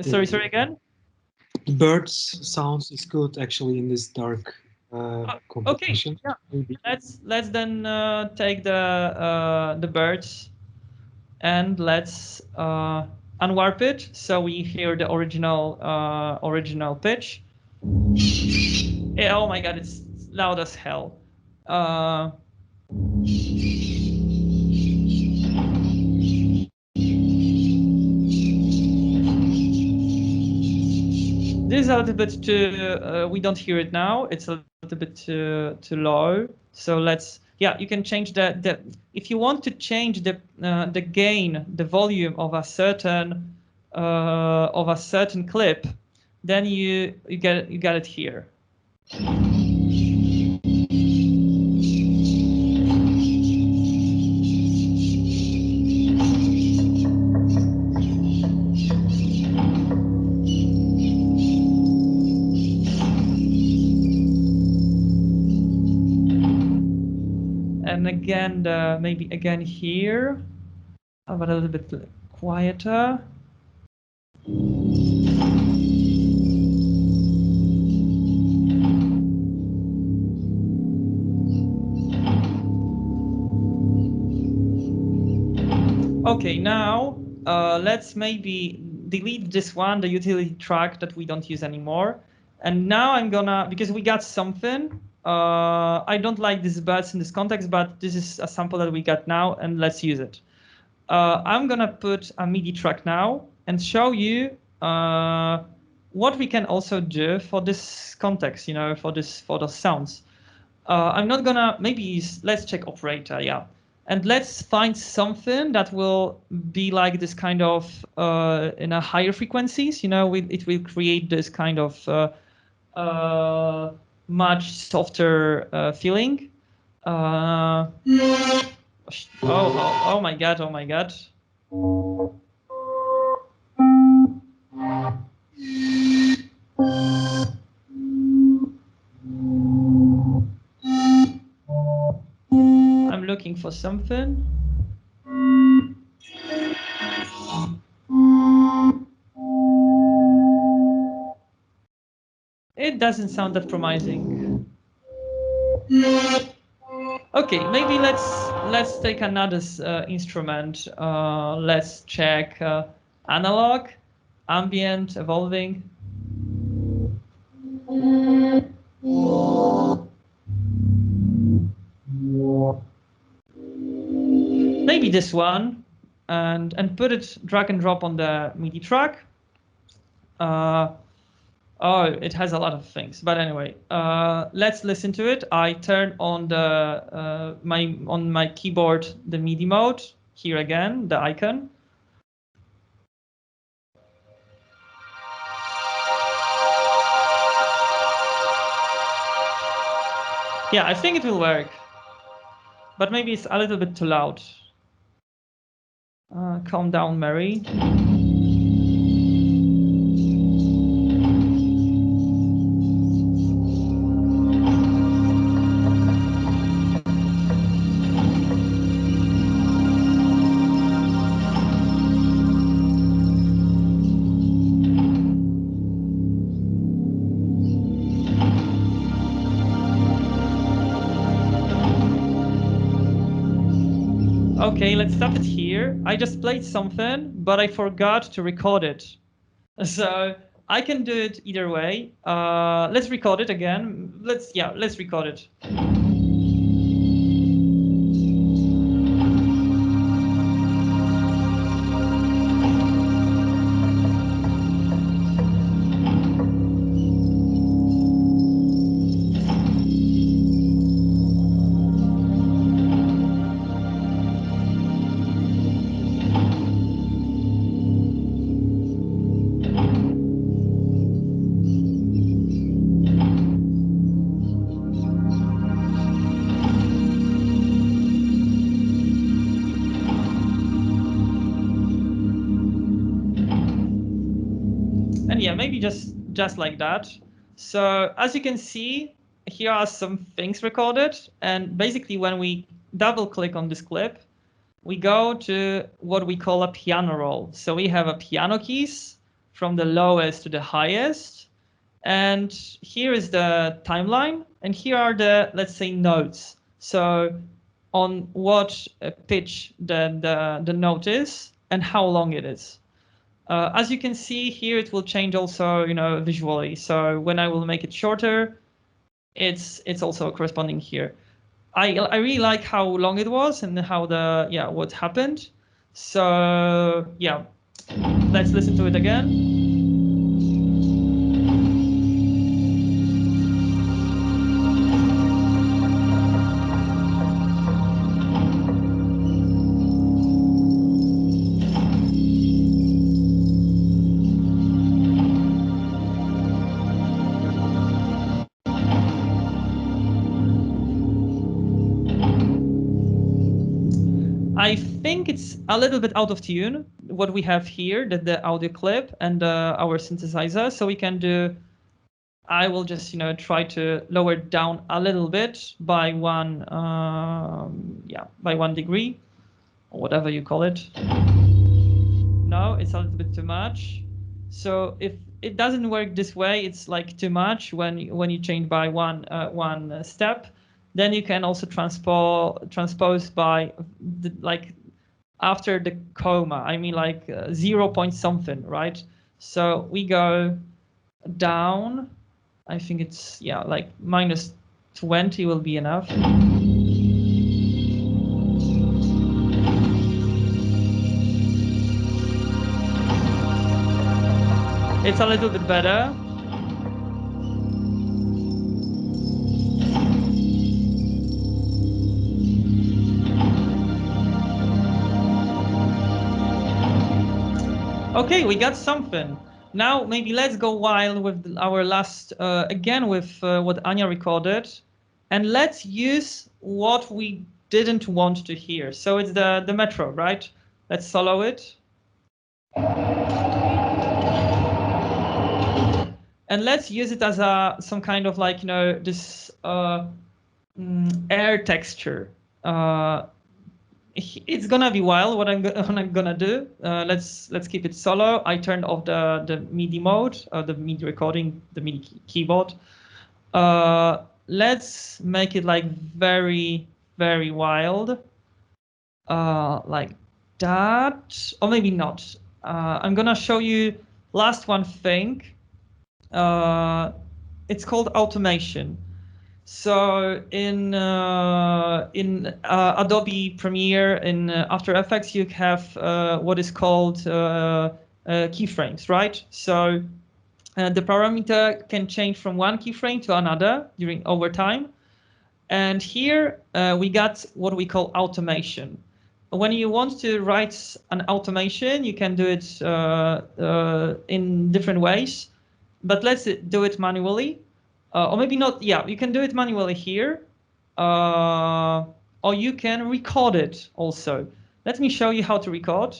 Sorry again? Birds sounds is good, actually, in this dark composition. Okay, yeah. Let's then take the birds and let's unwarp it so we hear the original pitch. Yeah, oh my god, it's loud as hell. This is a little bit too, we don't hear it now. It's a little bit too low. So let's, yeah, you can change if you want to change the gain, the volume of a certain clip, then you get it here. And again, maybe again here, but a little bit quieter. Okay, now let's maybe delete this one, the utility track that we don't use anymore. And now I'm gonna, because we got something, I don't like these birds in this context, but this is a sample that we got now, and let's use it. I'm gonna put a MIDI track now and show you what we can also do for this context, you know, for those sounds. I'm not gonna, maybe let's check operator, yeah. And let's find something that will be like this kind of in a higher frequencies, you know, it will create this kind of much softer feeling. Oh my god, oh my god. I'm looking for something. It doesn't sound that promising. Okay, maybe let's take another instrument. Let's check analog, ambient, evolving. Maybe this one, and put it, drag and drop on the MIDI track. Oh, it has a lot of things, but anyway, let's listen to it. I turn on the on my keyboard the MIDI mode here again, the icon. Yeah, I think it will work, but maybe it's a little bit too loud. Calm down, Mary. Okay, let's stop it here. I just played something, but I forgot to record it. So I can do it either way. Let's record it again. Let's record it. And yeah, maybe just like that. So as you can see, here are some things recorded. And basically when we double click on this clip, we go to what we call a piano roll. So we have a piano keys from the lowest to the highest. And here is the timeline. And here are the, let's say, notes. So on what pitch the note is and how long it is. As you can see here, it will change also, visually. So when I will make it shorter, it's also corresponding here. I really like how long it was and how what happened. So yeah, let's listen to it again. I think it's a little bit out of tune, what we have here, the audio clip and our synthesizer. So we can do, I will just, try to lower it down a little bit by by 1 degree, or whatever you call it. No, it's a little bit too much. So if it doesn't work this way, it's like too much when you change by one step. Then you can also transpose by after the comma. I mean 0 point something, right? So we go down. I think it's like -20 will be enough. It's a little bit better. Okay, we got something. Now maybe let's go wild with our last, again with what Anya recorded, and let's use what we didn't want to hear. So it's the metro, right? Let's solo it. And let's use it as some kind of this air texture. It's gonna be wild what I'm gonna do. Let's keep it solo. I turned off the MIDI mode, the MIDI recording, the MIDI keyboard. Let's make it very, very wild, like that, or maybe not. I'm gonna show you last one thing. It's called automation. So in Adobe Premiere, in After Effects, you have what is called keyframes, right? So the parameter can change from one keyframe to another over time. And here we got what we call automation. When you want to write an automation, you can do it in different ways, but let's do it manually. Or maybe not, you can do it manually here, or you can record it also. Let me show you how to record.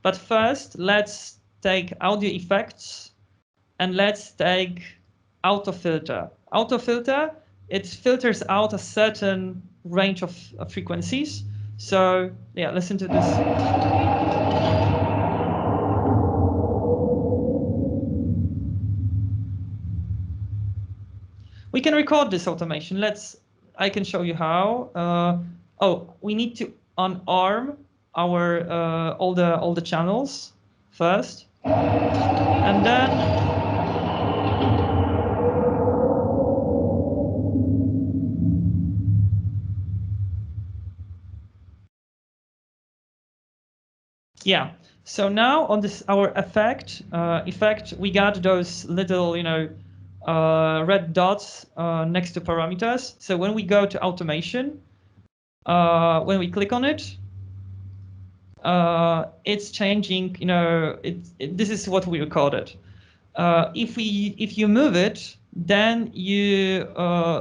But first, let's take audio effects and let's take auto filter. Auto filter, it filters out a certain range of frequencies. So yeah, listen to this. We can record this automation. I can show you how. We need to unarm our all the channels first, and then yeah. So now on this our effect, we got those little red dots next to parameters. So when we go to automation, when we click on it, it's changing. This is what we record it. If you move it, then you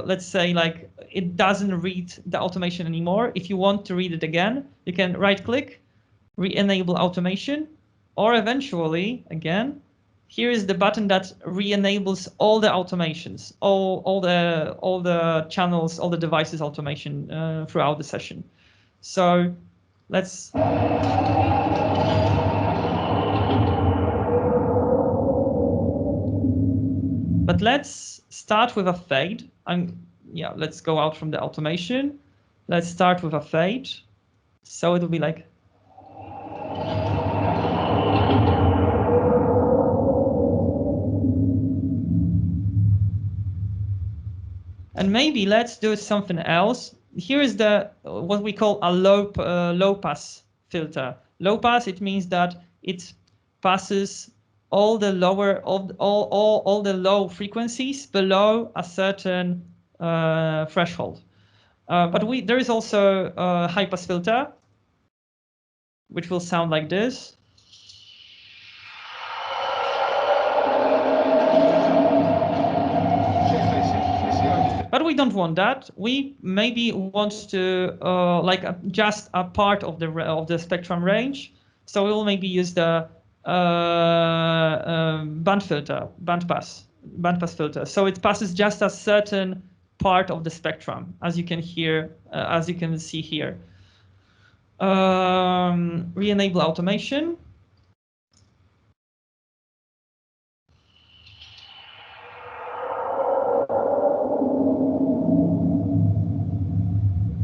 let's say like it doesn't read the automation anymore. If you want to read it again, you can right click, re-enable automation, or eventually again, here is the button that re-enables all the automations, all the channels, all the devices automation throughout the session. So let's. But let's start with a fade. Let's go out from the automation. Let's start with a fade. So it will be like. And maybe let's do something else. Here is the what we call a low pass filter. Low pass, it means that it passes all the lower all the low frequencies below a certain threshold. But there is also a high pass filter, which will sound like this. But we don't want that. We maybe want to just a part of the spectrum range. So we will maybe use the band pass filter. So it passes just a certain part of the spectrum, as you can see here. Re-enable automation.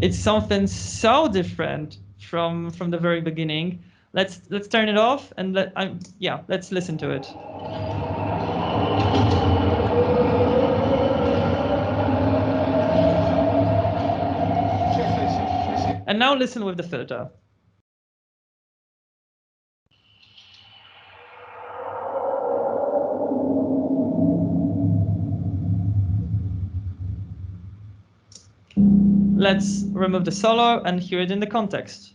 It's something so different from the very beginning. Let's turn it off and let's listen to it. And now listen with the filter. Let's remove the solo and hear it in the context.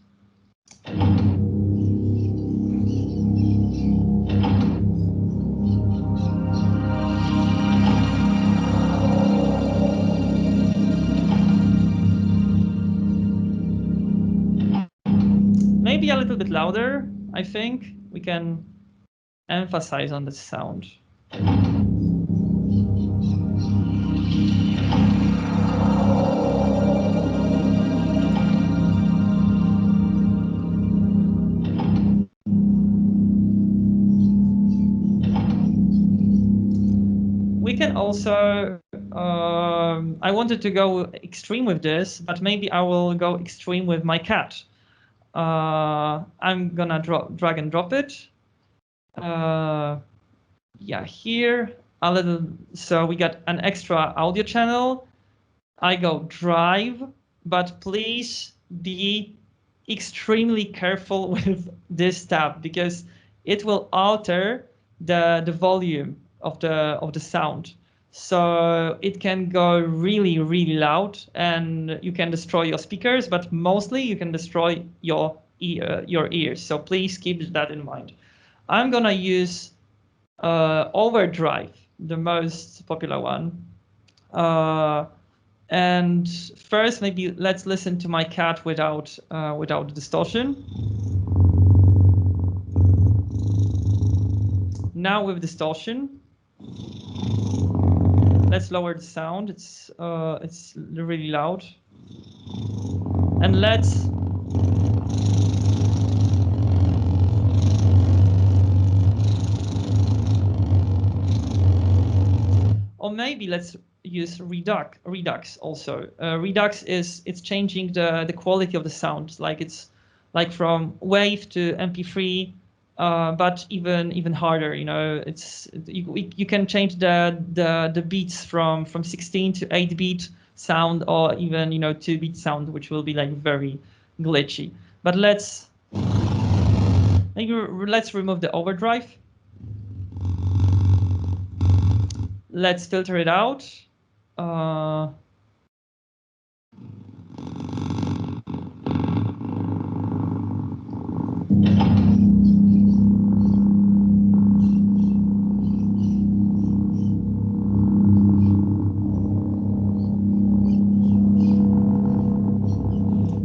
Maybe a little bit louder, I think. We can emphasize on the sound. We can also, I wanted to go extreme with this, but maybe I will go extreme with my cat. I'm gonna drag and drop it. Here a little. So we got an extra audio channel. I go drive, but please be extremely careful with this tab because it will alter the volume of the sound. So it can go really, really loud and you can destroy your speakers, but mostly you can destroy your ears. So please keep that in mind. I'm gonna use overdrive, the most popular one. And first, maybe let's listen to my cat without distortion. Now with distortion. Let's lower the sound. It's really loud. And let's or maybe let's use Redux also. Redux it's changing the quality of the sound, like it's like from WAV to MP3, but even harder. You know, you can change the beats from 16 to 8-bit sound, or even 2-bit sound, which will be like very glitchy. But let's remove the overdrive. Let's filter it out.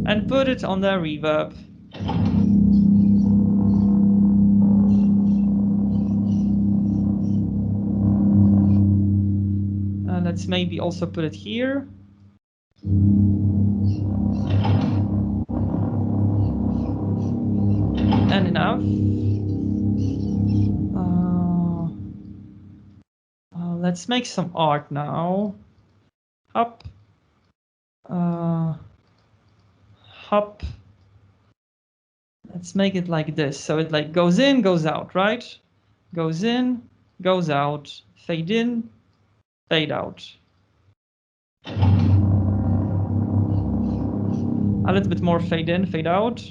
And put it on the reverb. Let's maybe also put it here. And enough. Let's make some art now. Hop. Hop. Let's make it like this. So it like goes in, goes out, right? Goes in, goes out. Fade in, fade out. A little bit more fade in, fade out.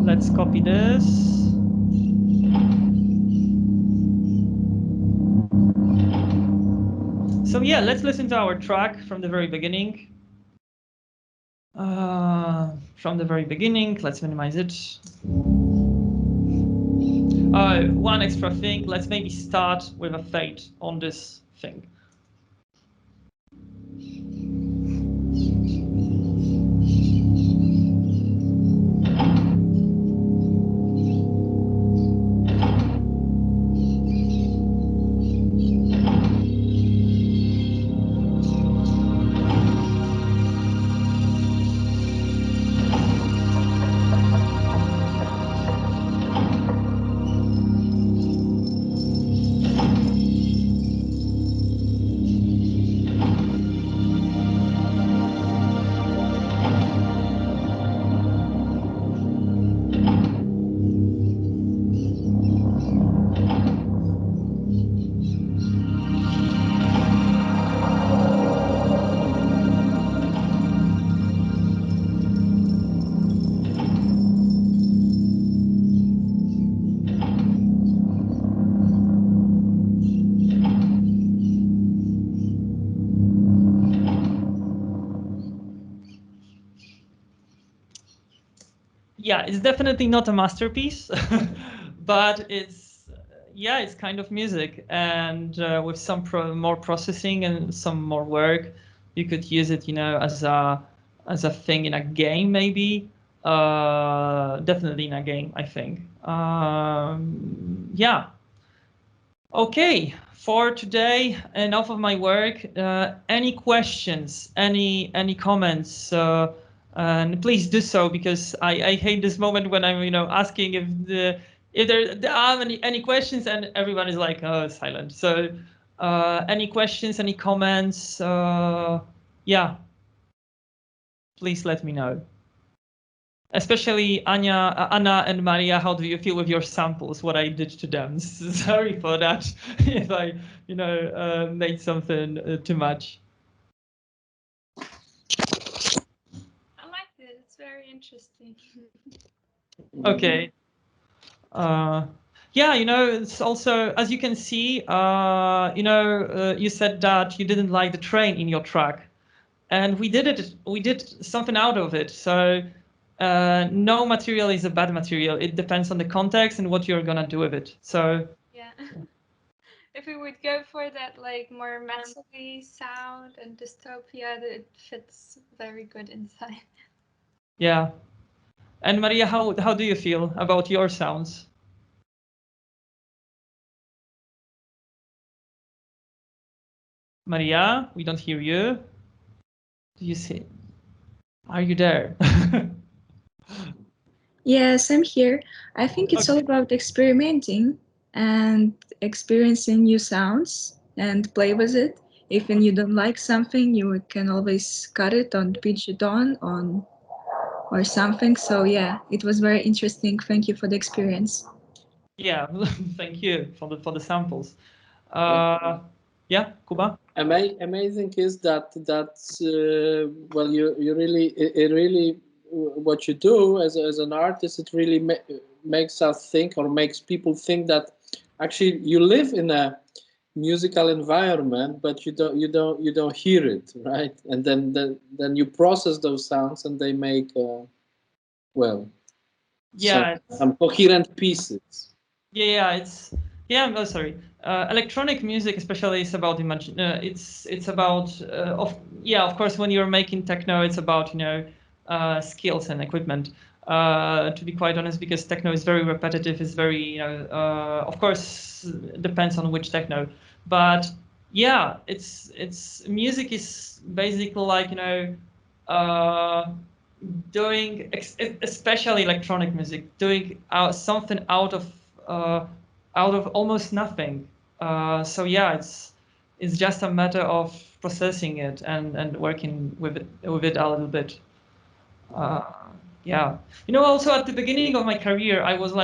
Let's copy this. So yeah, let's listen to our track from the very beginning. Let's minimize it. One extra thing, let's maybe start with a fade on this thing. Yeah, it's definitely not a masterpiece, but it's kind of music, and with some more processing and some more work, you could use it, as a thing in a game, maybe. Definitely in a game, I think. Yeah. Okay, for today, enough of my work. Any questions? Any comments? And please do so, because I hate this moment when I'm asking if there are any questions and everyone is like silent. So any questions, any comments? Yeah, please let me know. Especially Anna and Maria, how do you feel with your samples? What I did to them? Sorry for that if I made something too much. It's very interesting. Okay. Yeah, it's also, as you can see, you said that you didn't like the train in your track, and we did something out of it. So no material is a bad material. It depends on the context and what you're gonna do with it. So yeah. If we would go for that like more metal-y sound and dystopia, it fits very good inside. Yeah. And Maria, how do you feel about your sounds? Maria, we don't hear you. Do you see? Are you there? Yes, I'm here. I think it's all about experimenting and experiencing new sounds and play with it. If you don't like something, you can always cut it or pitch it on or something. So yeah, it was very interesting. Thank you for the experience. Yeah, thank you for the samples. Yeah, Kuba. Amazing is that well, you really it really what you do as an artist, it really makes us think, or makes people think, that actually you live in a musical environment, but you don't hear it, right? And then you process those sounds, and they make well, Yeah, some coherent pieces. I'm sorry. Electronic music, especially, is about it's about of course, when you're making techno, it's about skills and equipment. To be quite honest, because techno is very repetitive, is very of course depends on which techno, but yeah, it's music is basically like doing especially electronic music, doing something out of almost nothing. So yeah, it's just a matter of processing it and working with it a little bit. Yeah, also at the beginning of my career, I was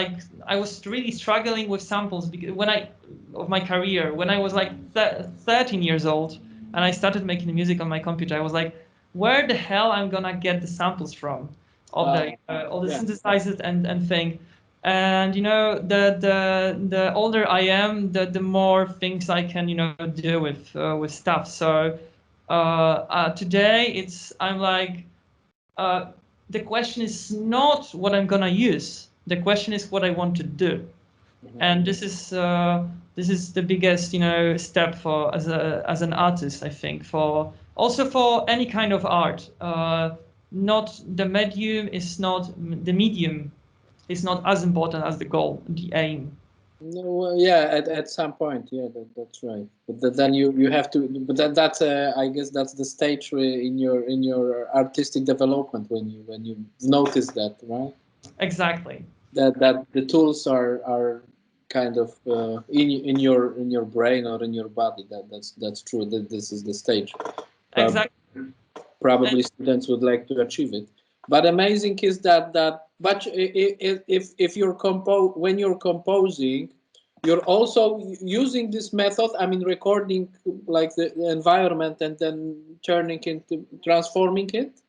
really struggling with samples, because when I was like 13 years old and I started making music on my computer, I was like, where the hell I'm gonna get the samples from of all the synthesizers and thing. And the older I am, the more things I can do with stuff. So today I'm like, the question is not what I'm gonna use. The question is what I want to do. And this is the biggest step for as an artist, I think, for any kind of art. Not the medium is not the medium is not as important as the goal, the aim. No, yeah, at some point, yeah, that's right. But then you have to. But that's I guess that's the stage in your artistic development when you notice that, right? Exactly. That the tools are kind of in your brain or in your body. That's true. That this is the stage. Exactly. Probably students would like to achieve it. But amazing is that but if you're when you're composing, you're also using this method. I mean, recording like the environment and then transforming it.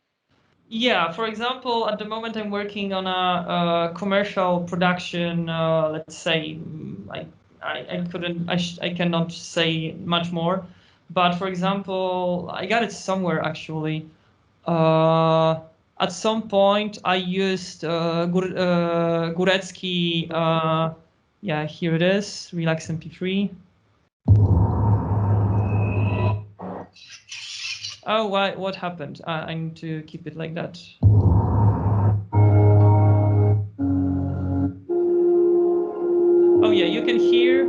Yeah, for example, at the moment I'm working on a commercial production. Let's say I cannot say much more, but for example, I got it somewhere actually. At some point I used Górecki. Yeah, here it is. Relax MP3. Oh, what happened? I need to keep it like that. Oh yeah, you can hear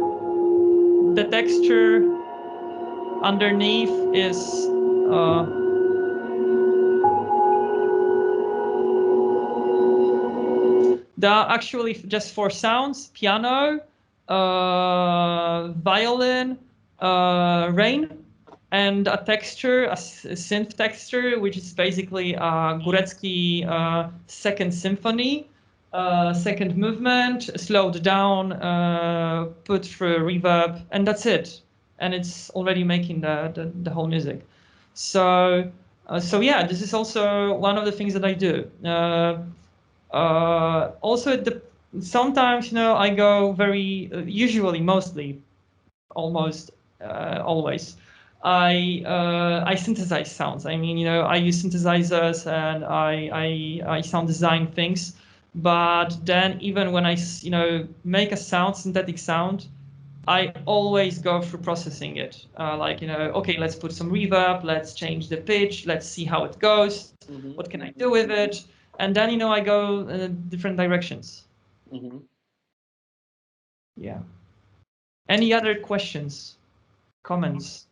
the texture underneath is there are actually just 4 sounds: piano, violin, rain, and a texture, a synth texture, which is basically Górecki second symphony, second movement, slowed down, put through reverb, and that's it. And it's already making the whole music. So yeah, this is also one of the things that I do. Also, sometimes I go very usually, mostly, almost always. I synthesize sounds. I mean, I use synthesizers and I sound design things. But then even when I make a synthetic sound, I always go through processing it. Like, okay, let's put some reverb, let's change the pitch, let's see how it goes. What can I do with it? And then, I go different directions. Yeah. Any other questions, comments?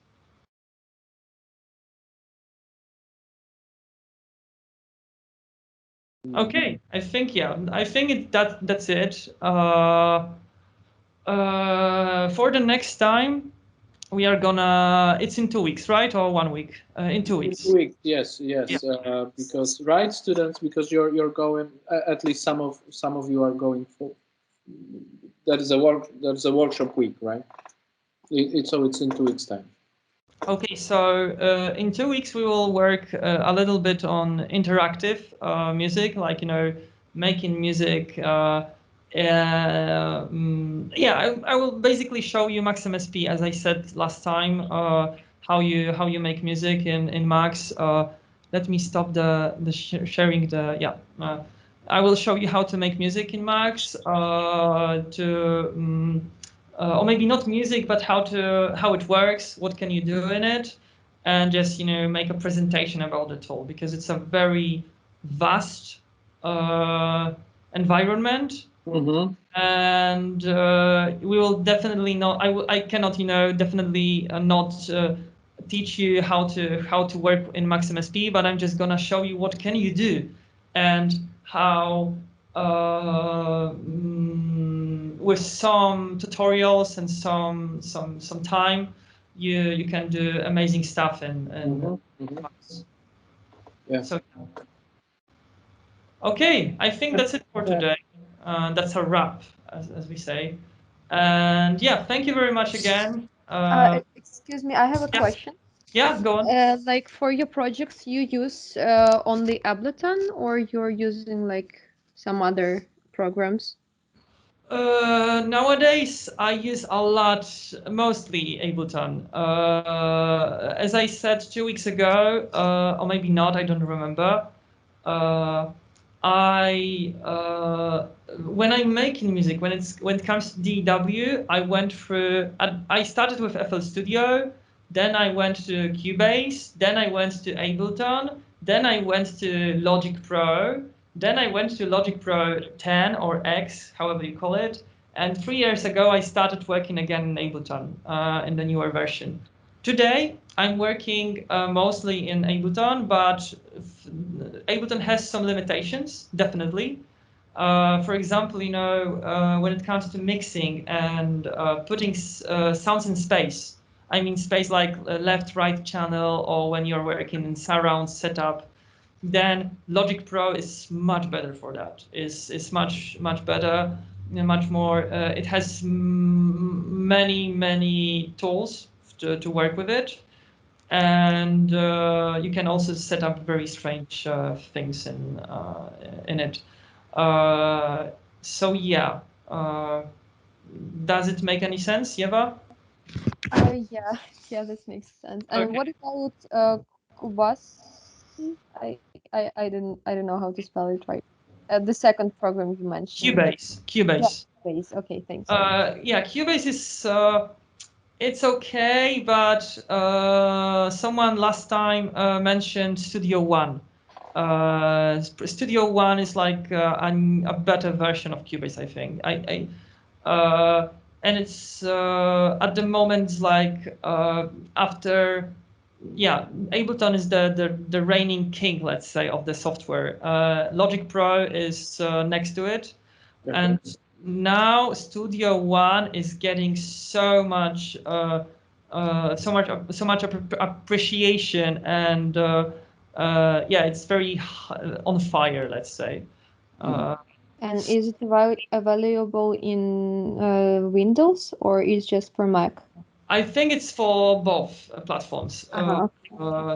Okay, I think that's it. For the next time, we are gonna. It's in 2 weeks, right, or 1 week? In 2 weeks. 2 weeks, yes. Because right, students, because you're going. At least some of you are going for. That is a workshop week, right? It's in 2 weeks time. Okay, so in 2 weeks we will work a little bit on interactive music, like making music. I will basically show you Max MSP, as I said last time, how you make music in Max. Let me stop the sharing. I will show you how to make music in Max. Or maybe not music, but how it works, what can you do in it, and just make a presentation about the tool, because it's a very vast environment. Mm-hmm. And we will definitely not. I cannot definitely not teach you how to work in Max MSP, but I'm just gonna show you what can you do and how. With some tutorials and some time, you can do amazing stuff in Max. Yeah. So okay, I think that's it for today. That's a wrap, as we say. And yeah, thank you very much again. Excuse me, I have a question. Yeah, go on. Like for your projects, you use only Ableton, or you're using like some other programs? Nowadays, I use a lot, mostly Ableton. As I said 2 weeks ago, or maybe not, I don't remember. When I'm making music, when it comes to DAW, I started with FL Studio, then I went to Cubase, then I went to Ableton, then I went to Logic Pro, then I went to Logic Pro 10 or X, however you call it, and 3 years ago I started working again in Ableton, in the newer version. Today, I'm working mostly in Ableton, but Ableton has some limitations, definitely. For example, when it comes to mixing and putting sounds in space, I mean space like left-right channel, or when you're working in surround setup, then Logic Pro is much better for that. It's much better, much more. It has many tools to work with it, and you can also set up very strange things in it. So yeah, does it make any sense, Yeva? Yeah, this makes sense. And Okay. what about Kubasi? I don't know how to spell it right. The second program you mentioned. Cubase. Base. Okay, thanks. Yeah, Cubase is it's okay, but someone last time mentioned Studio One. Studio One is like a better version of Cubase, I think. And it's at the moment like after. Yeah, Ableton is the reigning king, let's say, of the software. Logic Pro is next to it, and now Studio One is getting so much appreciation, and yeah, it's very on fire, let's say. And is it available in Windows, or is just for Mac? I think it's for both platforms.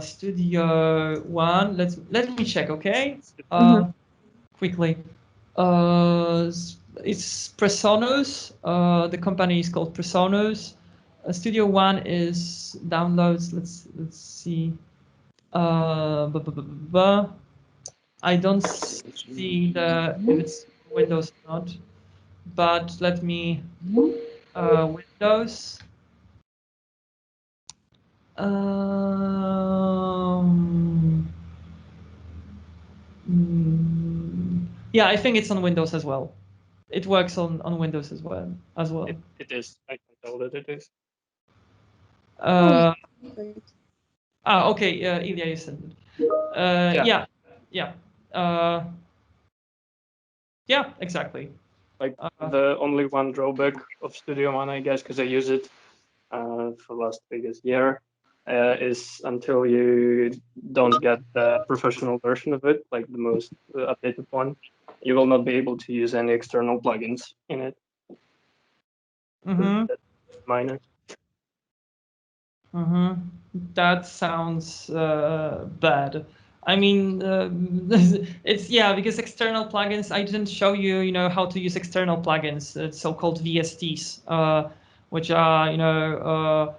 Studio One. Let me check, okay? Quickly. It's Presonus. The company is called Presonus. Studio One is downloads. Let's see. I don't see if it's Windows or not. But let me Windows. Yeah, I think it's on Windows as well. It works on Windows as well. It is. I can tell that it is. Okay, Ilya, you said it. Yeah. Yeah, exactly. Like the only one drawback of Studio One, I guess, because I use it for last biggest year, is until you don't get the professional version of it, like the most updated one, you will not be able to use any external plugins in it. Mm-hmm. That's minor. Mm-hmm. That sounds bad. I mean, it's because external plugins. I didn't show you, how to use external plugins, so-called VSTs, which are,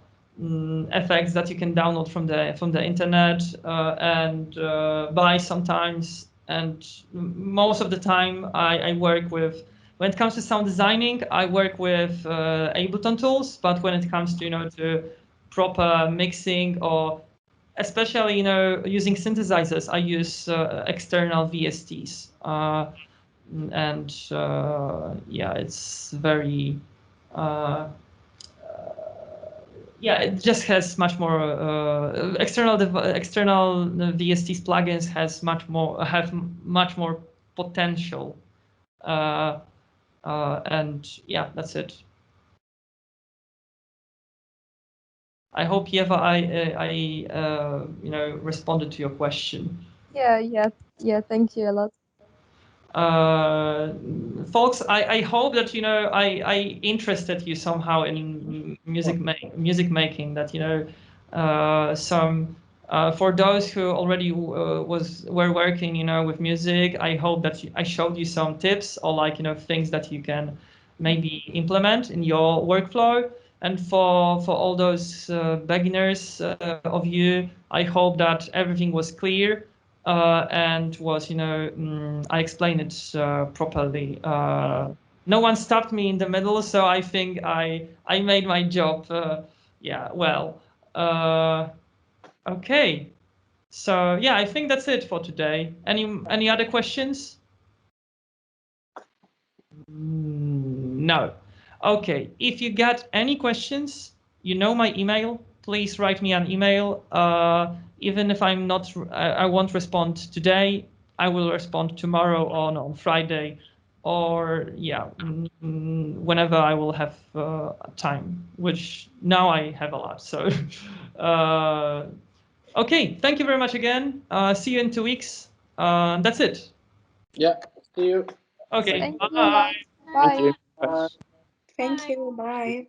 effects that you can download from the internet and buy sometimes. And most of the time, I work with. When it comes to sound designing, I work with Ableton tools. But when it comes to to proper mixing or especially using synthesizers, I use external VSTs, and it's very it just has much more external VSTs plugins have much more potential, and that's it. I hope, Eva, I responded to your question. Yeah. Thank you a lot. Folks, I hope that I interested you somehow in music making. That some for those who already were working with music. I hope that I showed you some tips or things that you can maybe implement in your workflow. And for all those beginners of you, I hope that everything was clear. And was, I explained it properly. No one stopped me in the middle, so I think I made my job, well. Okay, so I think that's it for today. Any other questions? No. Okay, if you got any questions, my email. Please write me an email. Even if I won't respond today, I will respond tomorrow on Friday, or whenever I will have time, which now I have a lot. So, okay, thank you very much again. See you in 2 weeks. That's it. Yeah, see you. Okay, Thank bye. you. Bye. Thank you. Bye. Thank you. Bye.